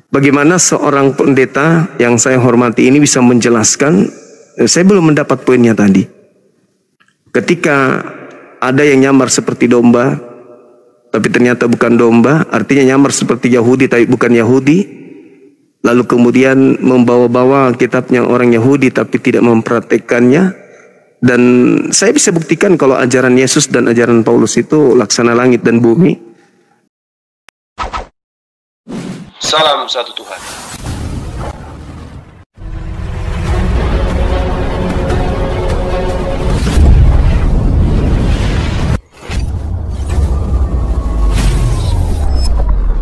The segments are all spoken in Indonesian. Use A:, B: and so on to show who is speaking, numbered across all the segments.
A: Bagaimana seorang pendeta yang saya hormati ini bisa menjelaskan, saya belum mendapat poinnya tadi. Ketika ada yang nyamar seperti domba, tapi ternyata bukan domba, artinya nyamar seperti Yahudi tapi bukan Yahudi, lalu kemudian membawa-bawa kitabnya orang Yahudi tapi tidak mempraktekkannya, dan saya bisa buktikan kalau ajaran Yesus dan ajaran Paulus itu laksana langit dan bumi.
B: Salam satu Tuhan.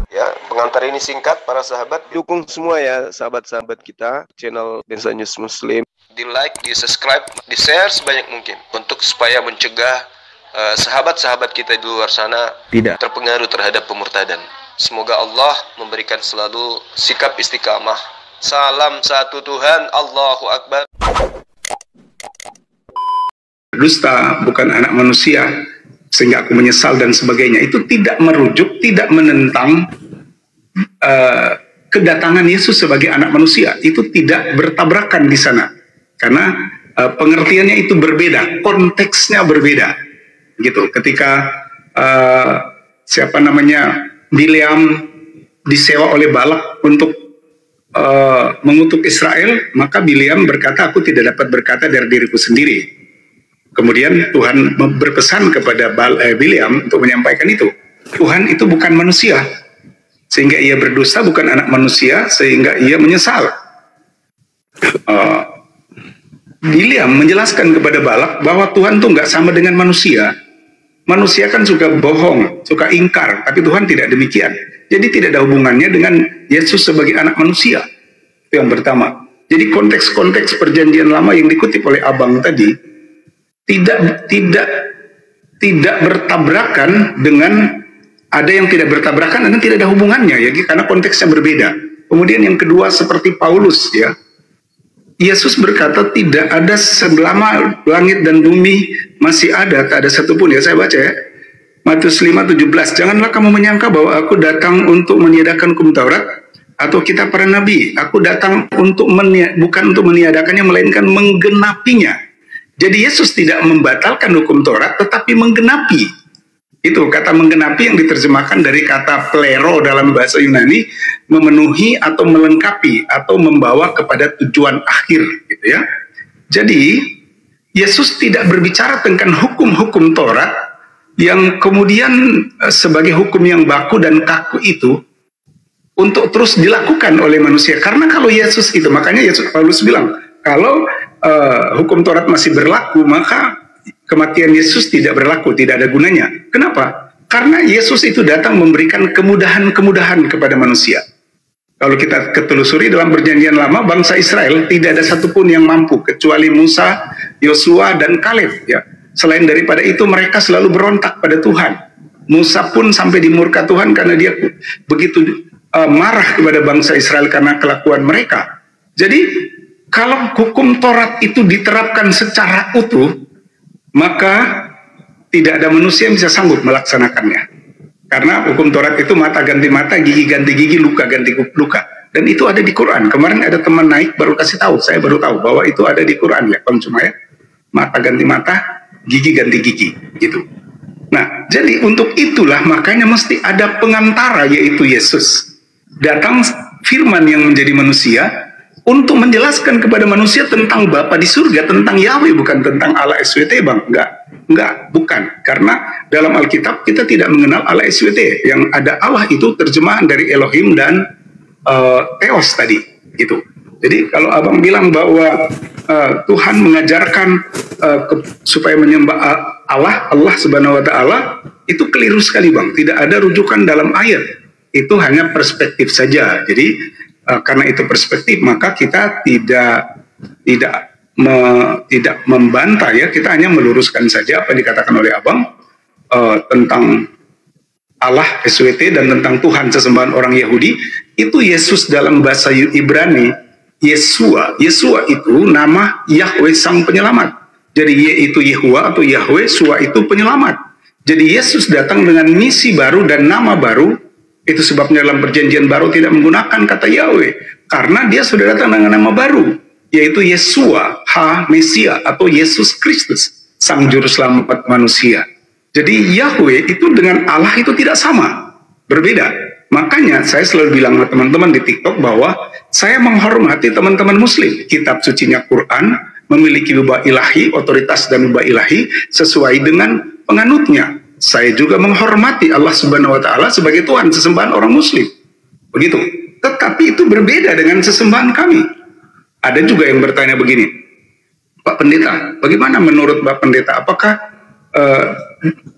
B: Ya, pengantar ini singkat para sahabat.
A: Dukung semua ya sahabat-sahabat kita channel Bensa News Muslim.
B: Di like, di subscribe, di share sebanyak mungkin untuk supaya mencegah sahabat-sahabat kita di luar sana
A: Tidak
B: terpengaruh terhadap pemurtadan. Semoga Allah memberikan selalu sikap istiqamah. Salam satu Tuhan, Allahu Akbar.
C: Dusta bukan anak manusia sehingga aku menyesal dan sebagainya, itu tidak merujuk, tidak menentang kedatangan Yesus sebagai anak manusia. Itu tidak bertabrakan di sana karena pengertiannya itu berbeda, konteksnya berbeda gitu. Ketika Bileam disewa oleh Balak untuk mengutuk Israel, maka Bileam berkata, aku tidak dapat berkata dari diriku sendiri. Kemudian Tuhan berpesan kepada Bileam untuk menyampaikan itu. Tuhan itu bukan manusia, sehingga ia berdosa, bukan anak manusia, sehingga ia menyesal. Bileam menjelaskan kepada Balak bahwa Tuhan itu nggak sama dengan manusia. Manusia kan suka bohong, suka ingkar, tapi Tuhan tidak demikian. Jadi tidak ada hubungannya dengan Yesus sebagai anak manusia. Itu yang pertama. Jadi konteks-konteks perjanjian lama yang dikutip oleh Abang tadi tidak bertabrakan dengan, ada yang tidak bertabrakan dan tidak ada hubungannya ya, karena konteksnya berbeda. Kemudian yang kedua seperti Paulus ya. Yesus berkata tidak ada selama langit dan bumi masih ada, tak ada satupun ya, saya baca ya. Matius 5:17, janganlah kamu menyangka bahwa aku datang untuk meniadakan hukum Taurat atau kitab para nabi. Aku datang untuk bukan untuk meniadakannya, melainkan menggenapinya. Jadi Yesus tidak membatalkan hukum Taurat tetapi menggenapi. Itu kata menggenapi yang diterjemahkan dari kata plero dalam bahasa Yunani, memenuhi atau melengkapi atau membawa kepada tujuan akhir gitu ya. Jadi Yesus tidak berbicara tentang hukum-hukum Taurat yang kemudian sebagai hukum yang baku dan kaku itu untuk terus dilakukan oleh manusia. Karena kalau Yesus itu, makanya Paulus bilang kalau hukum Taurat masih berlaku, maka kematian Yesus tidak berlaku, tidak ada gunanya. Kenapa? Karena Yesus itu datang memberikan kemudahan-kemudahan kepada manusia. Kalau kita ketelusuri dalam perjanjian lama, bangsa Israel tidak ada satupun yang mampu kecuali Musa, Yosua, dan Kaleb ya. Selain daripada itu mereka selalu berontak pada Tuhan. Musa pun sampai dimurka Tuhan karena dia begitu marah kepada bangsa Israel karena kelakuan mereka. Jadi kalau hukum Taurat itu diterapkan secara utuh, maka tidak ada manusia yang bisa sanggup melaksanakannya. Karena hukum Taurat itu mata ganti mata, gigi ganti gigi, luka ganti luka. Dan itu ada di Quran. Kemarin ada teman naik baru kasih tahu, saya baru tahu bahwa itu ada di Quran ya, Bang Cuma ya. Mata ganti mata, gigi ganti gigi, gitu. Nah, jadi untuk itulah makanya mesti ada pengantara, yaitu Yesus. Datang firman yang menjadi manusia untuk menjelaskan kepada manusia tentang Bapa di surga, tentang Yahweh, bukan tentang Allah SWT, Bang. Enggak, bukan. Karena dalam Alkitab kita tidak mengenal Allah SWT. Yang ada Allah itu terjemahan dari Elohim dan Theos tadi, gitu. Jadi kalau Abang bilang bahwa Tuhan mengajarkan supaya menyembah Allah Subhanahu wa Ta'ala, itu keliru sekali, Bang. Tidak ada rujukan dalam ayat. Itu hanya perspektif saja. Jadi karena itu perspektif, maka kita tidak membantah ya, kita hanya meluruskan saja apa yang dikatakan oleh Abang tentang Allah SWT dan tentang Tuhan sesembahan orang Yahudi. Itu Yesus dalam bahasa Ibrani Yesua. Yesua itu nama Yahweh sang penyelamat. Jadi Ye itu Yehua atau Yahweh, Sua itu penyelamat. Jadi Yesus datang dengan misi baru dan nama baru, Itu sebabnya dalam perjanjian baru tidak menggunakan kata Yahweh, karena dia sudah datang dengan nama baru, yaitu Yesua, Mesia, atau Yesus Kristus, Sang Juru Selamat manusia. Jadi Yahweh itu dengan Allah itu tidak sama, berbeda. Makanya saya selalu bilang sama teman-teman di TikTok bahwa saya menghormati teman-teman Muslim. Kitab sucinya Quran memiliki ubah ilahi, otoritas dan ubah ilahi sesuai dengan penganutnya. Saya juga menghormati Allah Subhanahu wa Ta'ala sebagai Tuhan sesembahan orang Muslim. Begitu. Tetapi itu berbeda dengan sesembahan kami. Ada juga yang bertanya begini, Pak Pendeta, bagaimana menurut Pak Pendeta? Apakah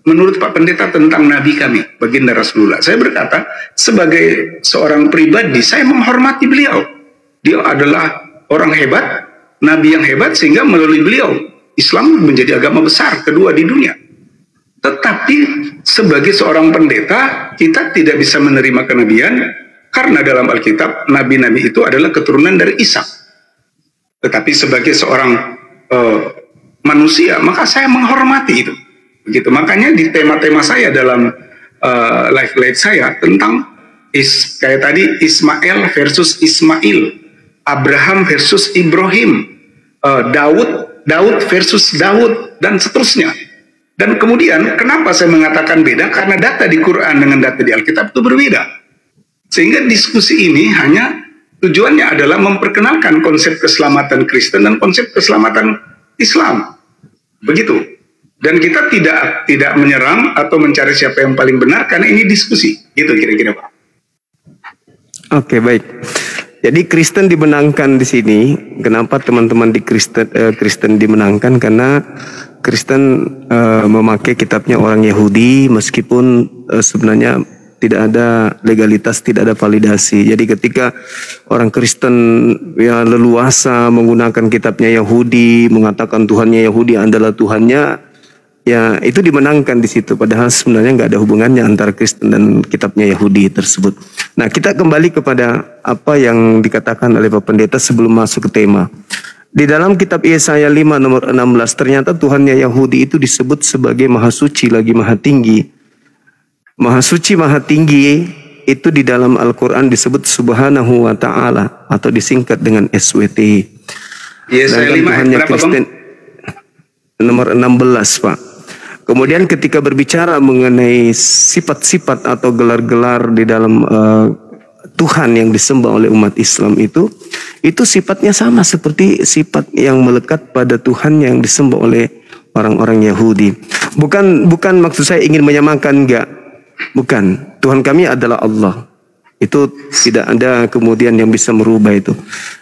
C: menurut Pak Pendeta tentang Nabi kami, baginda Rasulullah? Saya berkata, sebagai seorang pribadi, saya menghormati beliau. Dia adalah orang hebat, Nabi yang hebat, sehingga melalui beliau Islam menjadi agama besar kedua di dunia. Tetapi sebagai seorang pendeta, kita tidak bisa menerima kenabian, karena dalam Alkitab, nabi-nabi itu adalah keturunan dari Ishak. Tetapi sebagai seorang manusia, maka saya menghormati itu. Begitu. Makanya di tema-tema saya dalam live saya tentang kayak tadi Ismail versus Ismail, Abraham versus Ibrahim, Daud versus Daud, dan seterusnya. Dan kemudian kenapa saya mengatakan beda? Karena data di Quran dengan data di Alkitab itu berbeda. Sehingga diskusi ini hanya tujuannya adalah memperkenalkan konsep keselamatan Kristen dan konsep keselamatan Islam. Begitu. Dan kita tidak menyerang atau mencari siapa yang paling benar, karena ini diskusi. Gitu kira-kira, Pak.
A: Oke, baik. Jadi Kristen dimenangkan di sini. Kenapa teman-teman di Kristen dimenangkan? Karena Kristen memakai kitabnya orang Yahudi, meskipun sebenarnya tidak ada legalitas, tidak ada validasi. Jadi ketika orang Kristen ya leluasa menggunakan kitabnya Yahudi, mengatakan Tuhannya Yahudi adalah Tuhannya, ya itu dimenangkan di situ. Padahal sebenarnya nggak ada hubungannya antara Kristen dan kitabnya Yahudi tersebut. Nah, kita kembali kepada apa yang dikatakan oleh Pak Pendeta sebelum masuk ke tema. Di dalam kitab Yesaya 5 nomor 16, ternyata Tuhannya Yahudi itu disebut sebagai Maha Suci lagi Maha Tinggi. Maha Suci Maha Tinggi itu di dalam Al-Quran disebut Subhanahu wa Ta'ala, atau disingkat dengan SWT.
C: Yesaya 5
A: Tuhannya
C: berapa,
A: Kristen nomor 16, Pak. Kemudian ketika berbicara mengenai sifat-sifat atau gelar-gelar di dalam Tuhan yang disembah oleh umat Islam itu sifatnya sama seperti sifat yang melekat pada Tuhan yang disembah oleh orang-orang Yahudi. Bukan maksud saya ingin menyamakan, enggak. Bukan. Tuhan kami adalah Allah. Itu tidak ada kemudian yang bisa merubah itu.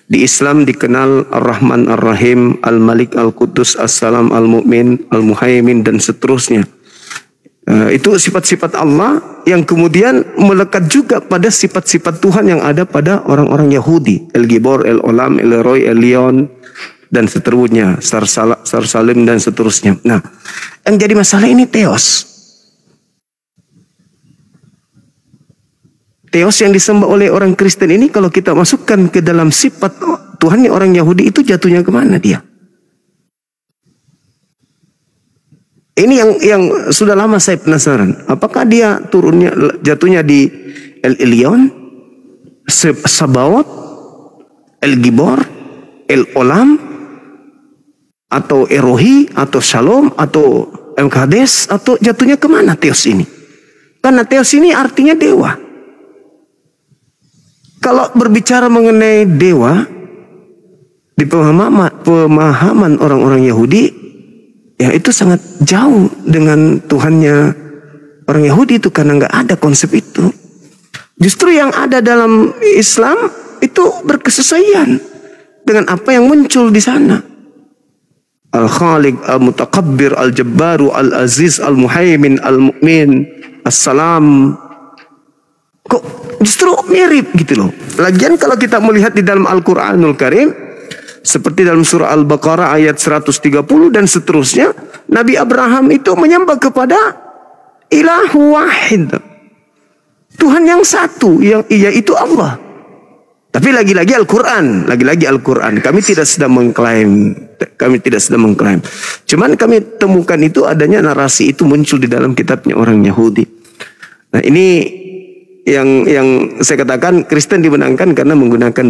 A: Di Islam dikenal Ar-Rahman Ar-Rahim, Al-Malik Al-Qudus, As-Salam Al-Mu'min, Al-Muhaimin, dan seterusnya. Itu sifat-sifat Allah yang kemudian melekat juga pada sifat-sifat Tuhan yang ada pada orang-orang Yahudi. El-Gibor, El-Olam, El-Roy, El-Lion, dan seterusnya. Sar-Salim, dan seterusnya. Nah, yang jadi masalah ini Theos. Theos yang disembah oleh orang Kristen ini, kalau kita masukkan ke dalam sifat Tuhannya orang Yahudi, itu jatuhnya kemana dia? Ini yang sudah lama saya penasaran. Apakah dia jatuhnya di El-Elyon, Sabaoth, El-Gibor, El-Olam, atau Erohi, atau Shalom, atau El-Kades, atau jatuhnya kemana Theos ini? Karena Theos ini artinya dewa. Kalau berbicara mengenai dewa, di pemahaman orang-orang Yahudi, ya itu sangat jauh dengan Tuhannya orang Yahudi itu, karena nggak ada konsep itu. Justru yang ada dalam Islam itu berkesesuaian dengan apa yang muncul di sana. Al-Khaliq, Al-Mutakabbir, Al-Jabbaru, Al-Aziz, Al-Muhaimin, Al-Mu'min, As-Salam. Kok justru mirip gitu loh. Lagian kalau kita melihat di dalam Al-Quranul Karim, seperti dalam surah Al-Baqarah ayat 130 dan seterusnya, Nabi Abraham itu menyembah kepada Ilahu Wahid, Tuhan yang satu, yang yaitu Allah. Tapi lagi-lagi Al-Quran, kami tidak sedang mengklaim, cuman kami temukan itu adanya narasi itu muncul di dalam kitabnya orang Yahudi. Nah, ini yang saya katakan Kristen dimenangkan karena menggunakan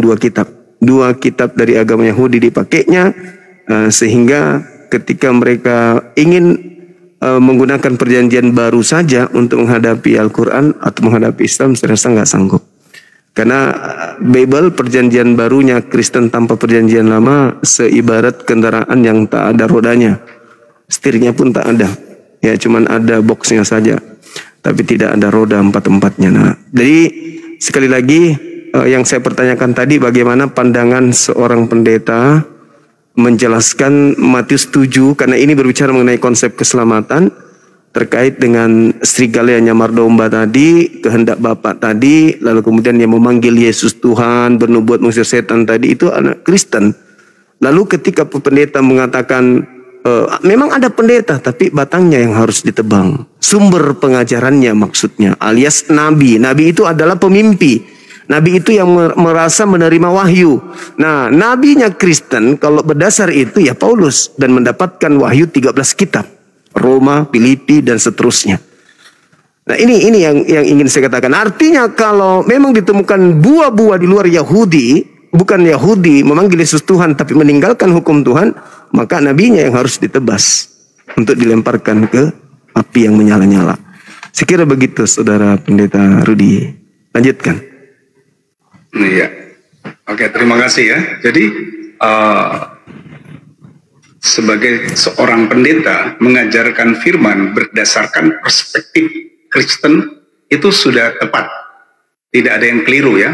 A: dua kitab dari agama Yahudi dipakainya, sehingga ketika mereka ingin menggunakan perjanjian baru saja untuk menghadapi Al-Quran atau menghadapi Islam, saya rasa nggak sanggup. Karena Bible perjanjian barunya Kristen tanpa perjanjian lama seibarat kendaraan yang tak ada rodanya, setirnya pun tak ada, ya cuman ada boxnya saja, tapi tidak ada roda empat-empatnya. Nah, jadi sekali lagi yang saya pertanyakan tadi, bagaimana pandangan seorang pendeta menjelaskan Matius 7, karena ini berbicara mengenai konsep keselamatan terkait dengan serigala yang nyamar domba tadi, kehendak Bapa tadi, lalu kemudian yang memanggil Yesus Tuhan, bernubuat mengusir setan tadi, itu anak Kristen. Lalu ketika pendeta mengatakan memang ada pendeta tapi batangnya yang harus ditebang, sumber pengajarannya maksudnya, alias nabi. Nabi itu adalah pemimpi. Nabi itu yang merasa menerima wahyu. Nah, nabinya Kristen kalau berdasar itu ya Paulus, dan mendapatkan wahyu 13 kitab. Roma, Filipi, dan seterusnya. Nah, ini yang ingin saya katakan. Artinya kalau memang ditemukan buah-buah di luar Yahudi, bukan Yahudi memanggil Yesus Tuhan tapi meninggalkan hukum Tuhan, maka nabinya yang harus ditebas untuk dilemparkan ke api yang menyala-nyala. Saya kira begitu, Saudara Pendeta Rudi. Lanjutkan.
C: Iya. Oke, terima kasih ya. Jadi sebagai seorang pendeta mengajarkan firman berdasarkan perspektif Kristen itu sudah tepat. Tidak ada yang keliru ya.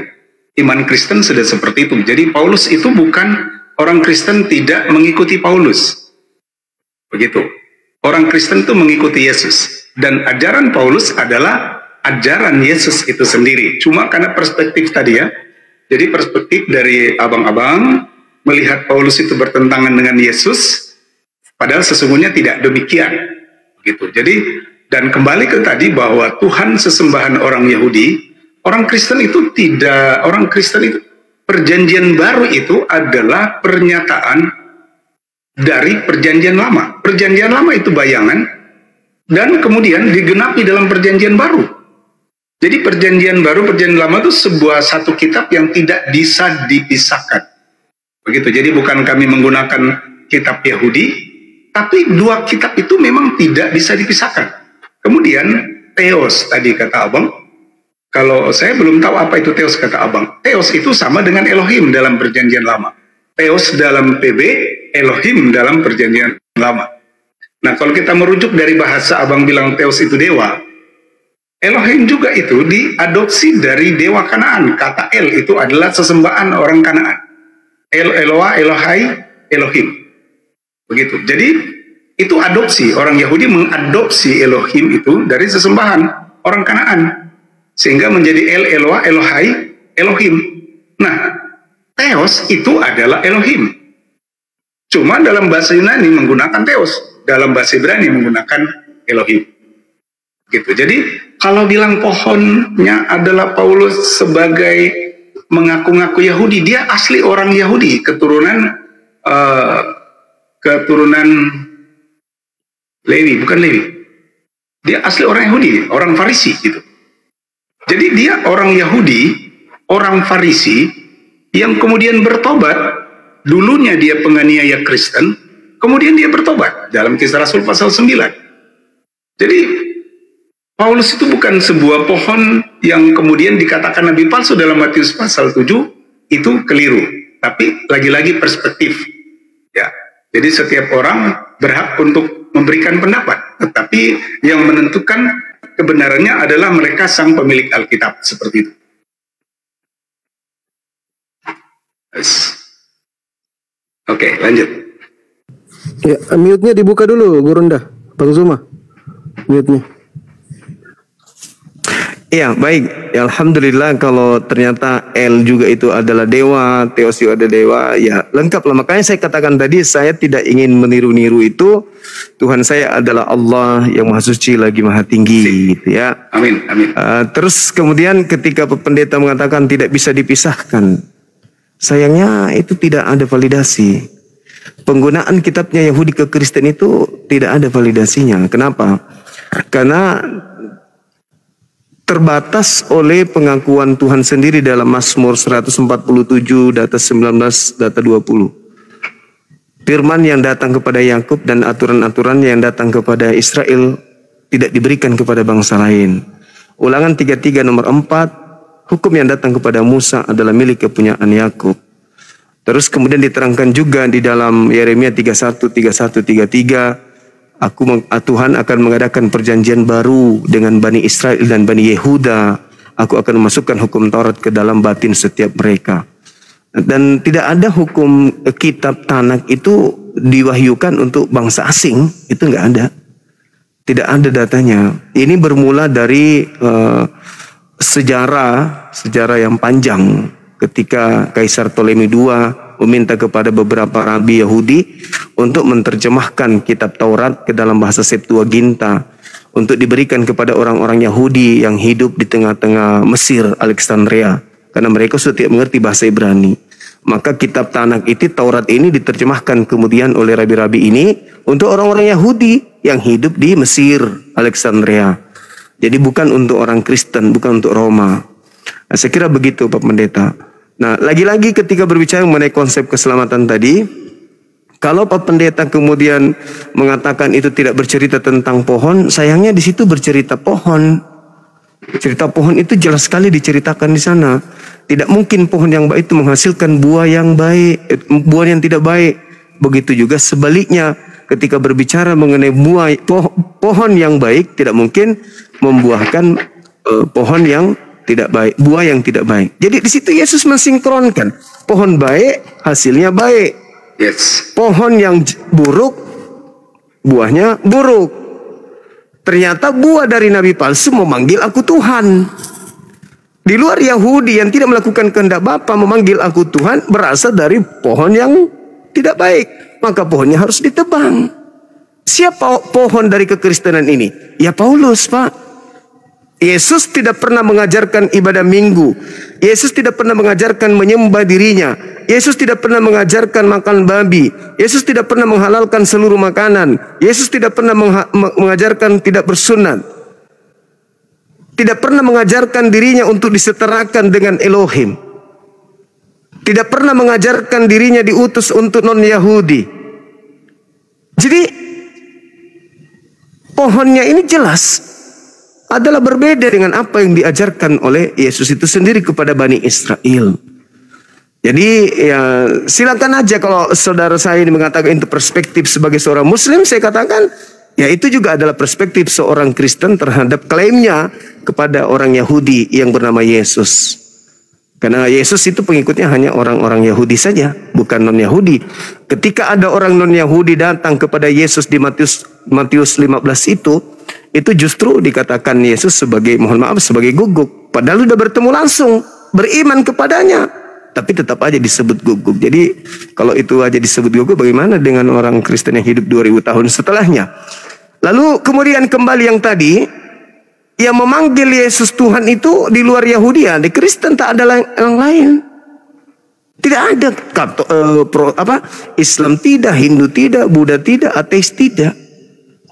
C: Iman Kristen sudah seperti itu. Jadi Paulus itu bukan orang Kristen tidak mengikuti Paulus. Begitu. Orang Kristen itu mengikuti Yesus. Dan ajaran Paulus adalah ajaran Yesus itu sendiri. Cuma karena perspektif tadi ya. Jadi perspektif dari abang-abang melihat Paulus itu bertentangan dengan Yesus, padahal sesungguhnya tidak demikian. Gitu. Jadi, dan kembali ke tadi bahwa Tuhan sesembahan orang Yahudi, orang Kristen itu tidak, orang Kristen itu, perjanjian baru itu adalah pernyataan dari perjanjian lama. Perjanjian lama itu bayangan, dan kemudian digenapi dalam perjanjian baru. Jadi perjanjian baru, perjanjian lama itu sebuah satu kitab yang tidak bisa dipisahkan. Begitu. Jadi bukan kami menggunakan kitab Yahudi, tapi dua kitab itu memang tidak bisa dipisahkan. Kemudian Theos tadi kata abang, kalau saya belum tahu apa itu Theos kata abang. Theos itu sama dengan Elohim dalam perjanjian lama. Theos dalam PB, Elohim dalam perjanjian lama. Nah, kalau kita merujuk dari bahasa abang bilang Theos itu dewa, Elohim juga itu diadopsi dari dewa Kanaan. Kata El itu adalah sesembahan orang Kanaan. El, Eloah, Elohai, Elohim. Begitu. Jadi itu adopsi. Orang Yahudi mengadopsi Elohim itu dari sesembahan orang Kanaan. Sehingga menjadi El, Eloah, Elohai, Elohim. Nah, Theos itu adalah Elohim. Cuma dalam bahasa Yunani menggunakan Theos. Dalam bahasa Ibrani menggunakan Elohim. Gitu. Jadi kalau bilang pohonnya adalah Paulus sebagai mengaku-ngaku Yahudi, dia asli orang Yahudi, keturunan Lewi, bukan Lewi. Dia asli orang Yahudi, orang Farisi gitu. Jadi dia orang Yahudi, orang Farisi yang kemudian bertobat. Dulunya dia penganiaya Kristen, kemudian dia bertobat dalam Kisah Rasul pasal 9. Jadi Paulus itu bukan sebuah pohon yang kemudian dikatakan nabi palsu dalam Matius pasal 7, itu keliru. Tapi lagi-lagi perspektif. Ya. Jadi setiap orang berhak untuk memberikan pendapat. Tetapi yang menentukan kebenarannya adalah mereka sang pemilik Alkitab. Seperti itu. Yes. Oke, lanjut.
D: Ya, mute-nya dibuka dulu, Gurunda. Bang Zuma. Mute-nya.
A: Ya, baik. Ya, alhamdulillah kalau ternyata El juga itu adalah dewa, Theos juga ada dewa, ya lengkap lah. Makanya saya katakan tadi, saya tidak ingin meniru-niru itu. Tuhan saya adalah Allah yang Maha Suci lagi Maha Tinggi, gitu ya.
C: Amin, amin.
A: Terus kemudian ketika pendeta mengatakan tidak bisa dipisahkan, sayangnya itu tidak ada validasi. Penggunaan kitabnya Yahudi ke Kristen itu tidak ada validasinya. Kenapa? Karena terbatas oleh pengakuan Tuhan sendiri dalam Mazmur 147 data 19 data 20. Firman yang datang kepada Yakub dan aturan-aturan yang datang kepada Israel tidak diberikan kepada bangsa lain. Ulangan 33 nomor 4, hukum yang datang kepada Musa adalah milik kepunyaan Yakub. Terus kemudian diterangkan juga di dalam Yeremia 31, 31, 33, Tuhan akan mengadakan perjanjian baru dengan Bani Israel dan Bani Yehuda. Aku akan memasukkan hukum Taurat ke dalam batin setiap mereka. Dan tidak ada hukum kitab Tanak itu diwahyukan untuk bangsa asing. Itu nggak ada. Tidak ada datanya. Ini bermula dari sejarah yang panjang. Ketika Kaisar Ptolemy II meminta kepada beberapa rabi Yahudi untuk menerjemahkan kitab Taurat ke dalam bahasa Septuaginta untuk diberikan kepada orang-orang Yahudi yang hidup di tengah-tengah Mesir, Alexandria, karena mereka sudah tidak mengerti bahasa Ibrani. Maka kitab Tanak itu, Taurat ini diterjemahkan kemudian oleh rabi-rabi ini untuk orang-orang Yahudi yang hidup di Mesir, Alexandria. Jadi bukan untuk orang Kristen, bukan untuk Roma. Nah, saya kira begitu Pak Pendeta. Nah, lagi-lagi ketika berbicara mengenai konsep keselamatan tadi, kalau Pak Pendeta kemudian mengatakan itu tidak bercerita tentang pohon, sayangnya di situ bercerita pohon. Cerita pohon itu jelas sekali diceritakan di sana. Tidak mungkin pohon yang baik itu menghasilkan buah yang baik, buah yang tidak baik. Begitu juga sebaliknya, ketika berbicara mengenai pohon yang baik, tidak mungkin membuahkan pohon yang tidak baik, buah yang tidak baik. Jadi di situ Yesus mensinkronkan pohon baik hasilnya baik.
C: Yes.
A: Pohon yang buruk buahnya buruk. Ternyata buah dari nabi palsu memanggil aku Tuhan. Di luar Yahudi yang tidak melakukan kehendak Bapa memanggil aku Tuhan berasal dari pohon yang tidak baik. Maka pohonnya harus ditebang. Siapa pohon dari kekristenan ini? Ya Paulus, Pak. Yesus tidak pernah mengajarkan ibadah minggu. Yesus tidak pernah mengajarkan menyembah dirinya. Yesus tidak pernah mengajarkan makan babi. Yesus tidak pernah menghalalkan seluruh makanan. Yesus tidak pernah mengajarkan tidak bersunat. Tidak pernah mengajarkan dirinya untuk disetarakan dengan Elohim. Tidak pernah mengajarkan dirinya diutus untuk non-Yahudi. Jadi pohonnya ini jelas adalah berbeda dengan apa yang diajarkan oleh Yesus itu sendiri kepada Bani Israel. Jadi ya silakan aja kalau saudara saya ini mengatakan itu perspektif sebagai seorang Muslim, saya katakan ya itu juga adalah perspektif seorang Kristen terhadap klaimnya kepada orang Yahudi yang bernama Yesus. Karena Yesus itu pengikutnya hanya orang-orang Yahudi saja, bukan non-Yahudi. Ketika ada orang non-Yahudi datang kepada Yesus di Matius 15 itu justru dikatakan Yesus sebagai, mohon maaf, sebagai guguk. Padahal sudah bertemu langsung, beriman kepadanya, tapi tetap aja disebut guguk. Jadi kalau itu aja disebut guguk, bagaimana dengan orang Kristen yang hidup 2000 tahun setelahnya? Lalu kemudian kembali yang tadi, yang memanggil Yesus Tuhan itu di luar Yahudi, di Kristen tak ada yang lain. Tidak ada Islam tidak, Hindu tidak, Buddha tidak, ateis tidak.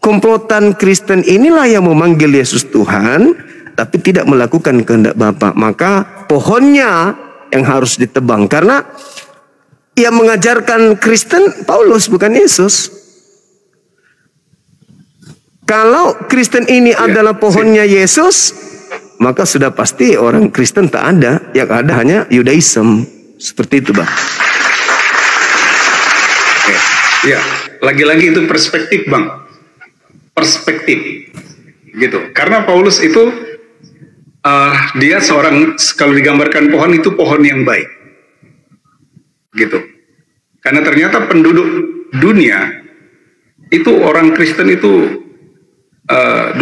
A: Komplotan Kristen inilah yang memanggil Yesus Tuhan, tapi tidak melakukan kehendak Bapa. Maka pohonnya yang harus ditebang. Karena yang mengajarkan Kristen Paulus, bukan Yesus. Kalau Kristen ini adalah pohonnya Yesus, maka sudah pasti orang Kristen tak ada. Yang ada hanya Yudaism. Seperti itu, Bang.
C: Ya, lagi-lagi itu perspektif, Bang. Perspektif gitu, karena Paulus itu dia seorang, kalau digambarkan pohon itu pohon yang baik gitu, karena ternyata penduduk dunia itu orang Kristen itu 2,7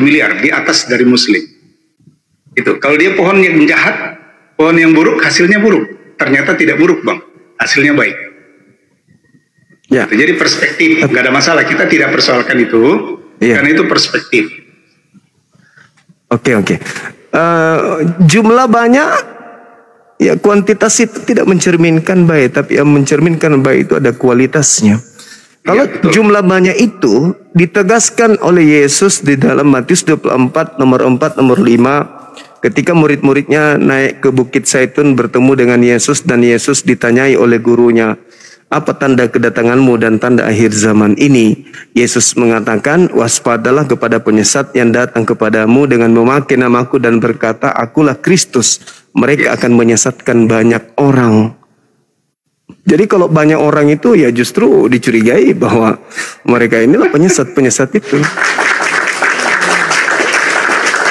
C: miliar, di atas dari Muslim itu. Kalau dia pohon yang jahat, pohon yang buruk, hasilnya buruk. Ternyata tidak buruk, Bang, hasilnya baik. Ya. Jadi perspektif, nggak ada masalah, kita tidak persoalkan itu, karena itu perspektif.
A: Oke. Jumlah banyak, ya kuantitas itu tidak mencerminkan baik, tapi yang mencerminkan baik itu ada kualitasnya. Kalau
C: Ya, betul.
A: jumlah banyak itu ditegaskan oleh Yesus di dalam Matius 24 nomor 4 nomor 5 ketika murid-muridnya naik ke Bukit Zaitun bertemu dengan Yesus dan Yesus ditanyai oleh gurunya, apa tanda kedatanganmu dan tanda akhir zaman ini? Yesus mengatakan, waspadalah kepada penyesat yang datang kepadamu dengan memakai namaku dan berkata, akulah Kristus. Mereka akan menyesatkan banyak orang. Jadi kalau banyak orang itu ya justru dicurigai bahwa mereka inilah penyesat-penyesat itu.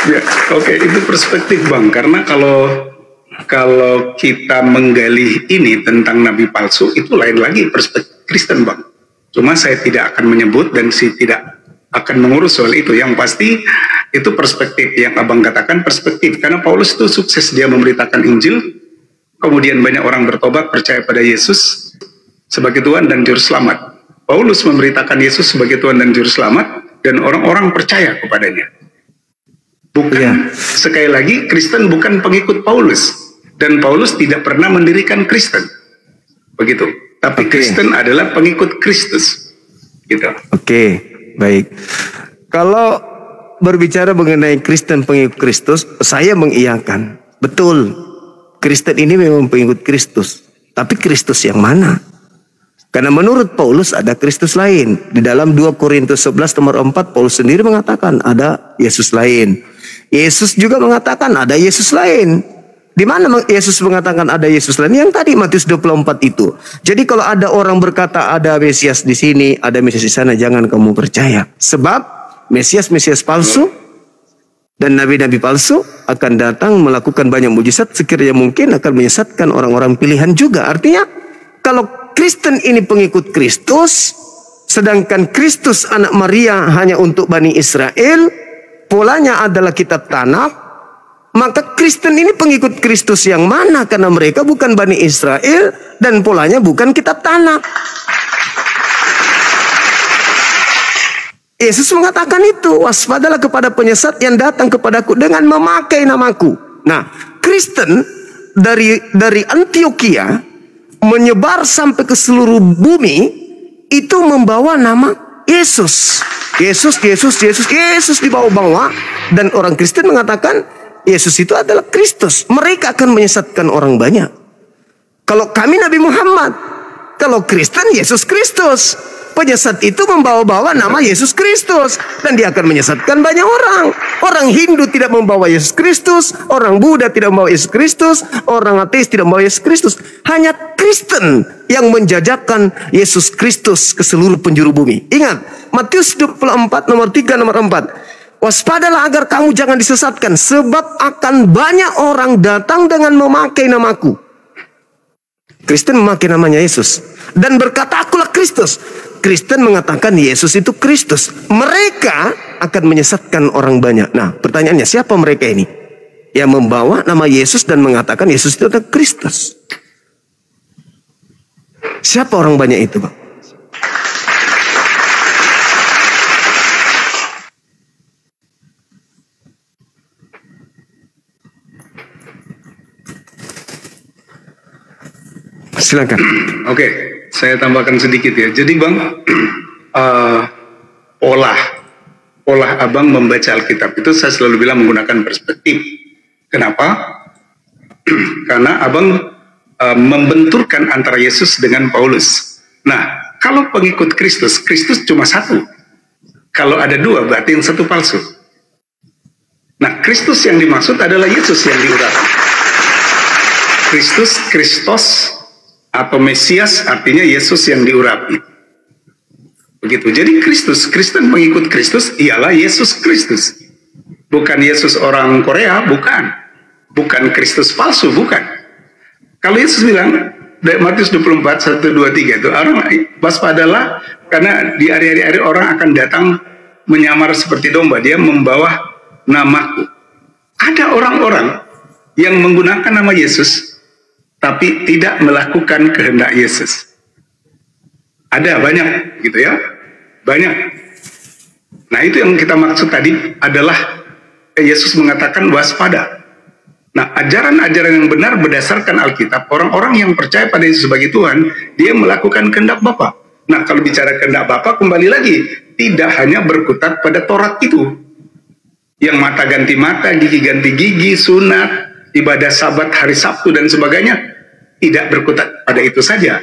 C: Ya, oke, itu perspektif Bang. Karena kalau kita menggali ini tentang nabi palsu, itu lain lagi perspektif Kristen Bang. Cuma saya tidak akan menyebut dan saya tidak akan mengurus soal itu. Yang pasti itu perspektif yang Abang katakan perspektif. Karena Paulus itu sukses dia memberitakan Injil. Kemudian banyak orang bertobat percaya pada Yesus sebagai Tuhan dan Juru Selamat. Paulus memberitakan Yesus sebagai Tuhan dan Juru Selamat dan orang-orang percaya kepadanya. Bukan, sekali lagi Kristen bukan pengikut Paulus dan Paulus tidak pernah mendirikan Kristen. Begitu. Tapi Kristen adalah pengikut Kristus. Gitu.
A: Oke, baik. Kalau berbicara mengenai Kristen pengikut Kristus, saya mengiyakan. Betul. Kristen ini memang pengikut Kristus. Tapi Kristus yang mana? Karena menurut Paulus ada Kristus lain. Di dalam 2 Korintus 11 nomor 4 Paulus sendiri mengatakan ada Yesus lain. Yesus juga mengatakan ada Yesus lain. Di mana Yesus mengatakan ada Yesus lain? Yang tadi Matius 24 itu. Jadi kalau ada orang berkata ada Mesias di sini, ada Mesias di sana, jangan kamu percaya. Sebab Mesias-Mesias palsu dan nabi-nabi palsu akan datang melakukan banyak mujizat sekiranya mungkin akan menyesatkan orang-orang pilihan juga. Artinya kalau Kristen ini pengikut Kristus, sedangkan Kristus anak Maria hanya untuk Bani Israel, polanya adalah kitab Tanakh, maka Kristen ini pengikut Kristus yang mana? Karena mereka bukan Bani Israel dan polanya bukan kitab Tanakh. Yesus mengatakan itu, waspadalah kepada penyesat yang datang kepadaku dengan memakai namaku. Nah, Kristen dari Antioquia menyebar sampai ke seluruh bumi itu membawa nama Yesus. Yesus dibawa-bawa dan orang Kristen mengatakan Yesus itu adalah Kristus. Mereka akan menyesatkan orang banyak. Kalau kami Nabi Muhammad, kalau Kristen Yesus Kristus. Penyesat itu membawa-bawa nama Yesus Kristus dan dia akan menyesatkan banyak orang. Orang Hindu tidak membawa Yesus Kristus, orang Buddha tidak membawa Yesus Kristus, orang ateis tidak membawa Yesus Kristus. Hanya Kristen yang menjajakan Yesus Kristus ke seluruh penjuru bumi. Ingat, Matius 24 nomor 3 nomor 4. Waspadalah agar kamu jangan disesatkan, sebab akan banyak orang datang dengan memakai namaku. Kristen memakai namanya Yesus dan berkata akulah Kristus. Kristen mengatakan Yesus itu Kristus. Mereka akan menyesatkan orang banyak. Nah, pertanyaannya siapa mereka ini? Yang membawa nama Yesus dan mengatakan Yesus itu adalah Kristus. Siapa orang banyak itu, Bang? Silakan.
C: Oke, saya tambahkan sedikit ya. Jadi Bang, pola Abang membaca Alkitab itu saya selalu bilang menggunakan perspektif. Kenapa? Karena Abang membenturkan antara Yesus dengan Paulus. Nah, kalau pengikut Kristus, Kristus cuma satu. Kalau ada dua, berarti yang satu palsu. Nah, Kristus yang dimaksud adalah Yesus yang diurapi. Kristus atau Mesias artinya Yesus yang diurapi. Begitu. Jadi Kristen pengikut Kristus ialah Yesus Kristus. Bukan Yesus orang Korea, bukan. Bukan Kristus palsu, bukan. Kalau Yesus bilang dari Matius 24 1 2 3 itu orang waspadalah karena di hari-hari orang akan datang menyamar seperti domba, dia membawa namaku. Ada orang-orang yang menggunakan nama Yesus tapi tidak melakukan kehendak Yesus. Ada banyak gitu ya. Banyak. Nah, itu yang kita maksud tadi adalah Yesus mengatakan waspada. Nah, ajaran-ajaran yang benar berdasarkan Alkitab, orang-orang yang percaya pada Yesus sebagai Tuhan, dia melakukan kehendak Bapa. Nah, kalau bicara kehendak Bapa, kembali lagi, tidak hanya berkutat pada Taurat itu. Yang mata ganti mata, gigi ganti gigi, sunat, ibadah sabat hari Sabtu, dan sebagainya, tidak berkutat pada itu saja.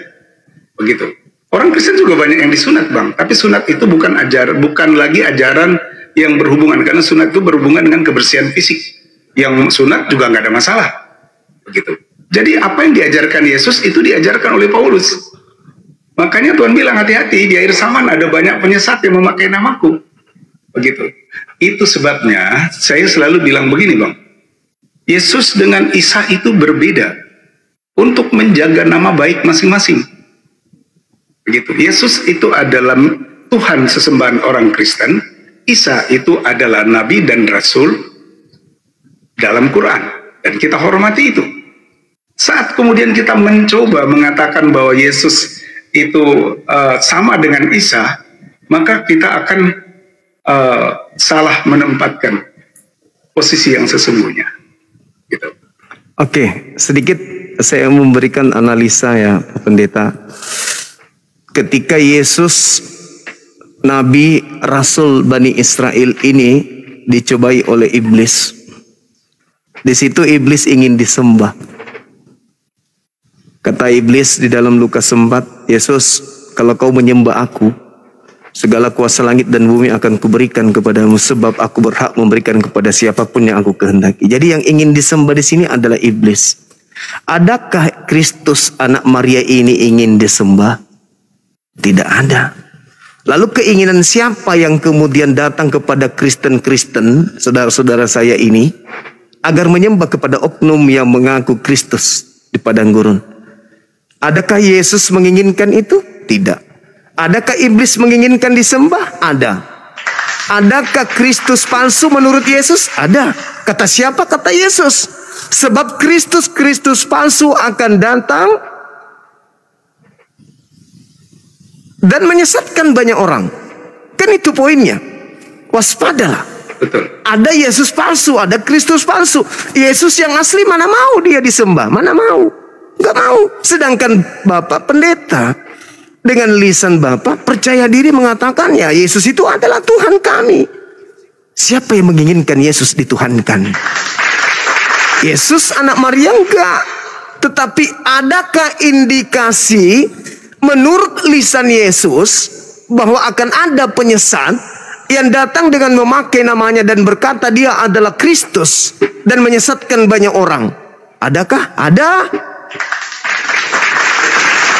C: Begitu. Orang Kristen juga banyak yang disunat, Bang. Tapi sunat itu bukan lagi ajaran yang berhubungan, karena sunat itu berhubungan dengan kebersihan fisik. Yang sunat juga nggak ada masalah. Begitu. Jadi apa yang diajarkan Yesus itu diajarkan oleh Paulus. Makanya Tuhan bilang, hati-hati, di akhir zaman ada banyak penyesat yang memakai namaku. Begitu. Itu sebabnya saya selalu bilang begini, Bang. Yesus dengan Isa itu berbeda untuk menjaga nama baik masing-masing. Begitu. Yesus itu adalah Tuhan sesembahan orang Kristen. Isa itu adalah nabi dan rasul dalam Quran. Dan kita hormati itu. Saat kemudian kita mencoba mengatakan bahwa Yesus itu sama dengan Isa, maka kita akan salah menempatkan posisi yang sesungguhnya. Gitu.
A: Oke, sedikit saya memberikan analisa ya, Pak Pendeta. Ketika Yesus, Nabi Rasul Bani Israel ini dicobai oleh iblis, di situ iblis ingin disembah. Kata iblis di dalam Lukas 4, Yesus, kalau kau menyembah aku, segala kuasa langit dan bumi akan kuberikan kepadamu, sebab aku berhak memberikan kepada siapapun yang aku kehendaki. Jadi yang ingin disembah di sini adalah iblis. Adakah Kristus anak Maria ini ingin disembah? Tidak ada. Lalu keinginan siapa yang kemudian datang kepada Kristen-Kristen, saudara-saudara saya ini, agar menyembah kepada oknum yang mengaku Kristus di padang gurun? Adakah Yesus menginginkan itu? Tidak. Adakah iblis menginginkan disembah? Ada. Adakah Kristus palsu menurut Yesus? Ada. Kata siapa? Kata Yesus. Sebab Kristus palsu akan datang dan menyesatkan banyak orang. Kan itu poinnya. Waspadalah.
C: Betul.
A: Ada Yesus palsu, ada Kristus palsu. Yesus yang asli mana mau dia disembah? Mana mau? Gak mau. Sedangkan Bapak Pendeta dengan lisan Bapak percaya diri mengatakan, ya Yesus itu adalah Tuhan kami. Siapa yang menginginkan Yesus dituhankan? Yesus anak Maria enggak. Tetapi adakah indikasi menurut lisan Yesus bahwa akan ada penyesat yang datang dengan memakai namanya dan berkata dia adalah Kristus dan menyesatkan banyak orang? Adakah? Ada.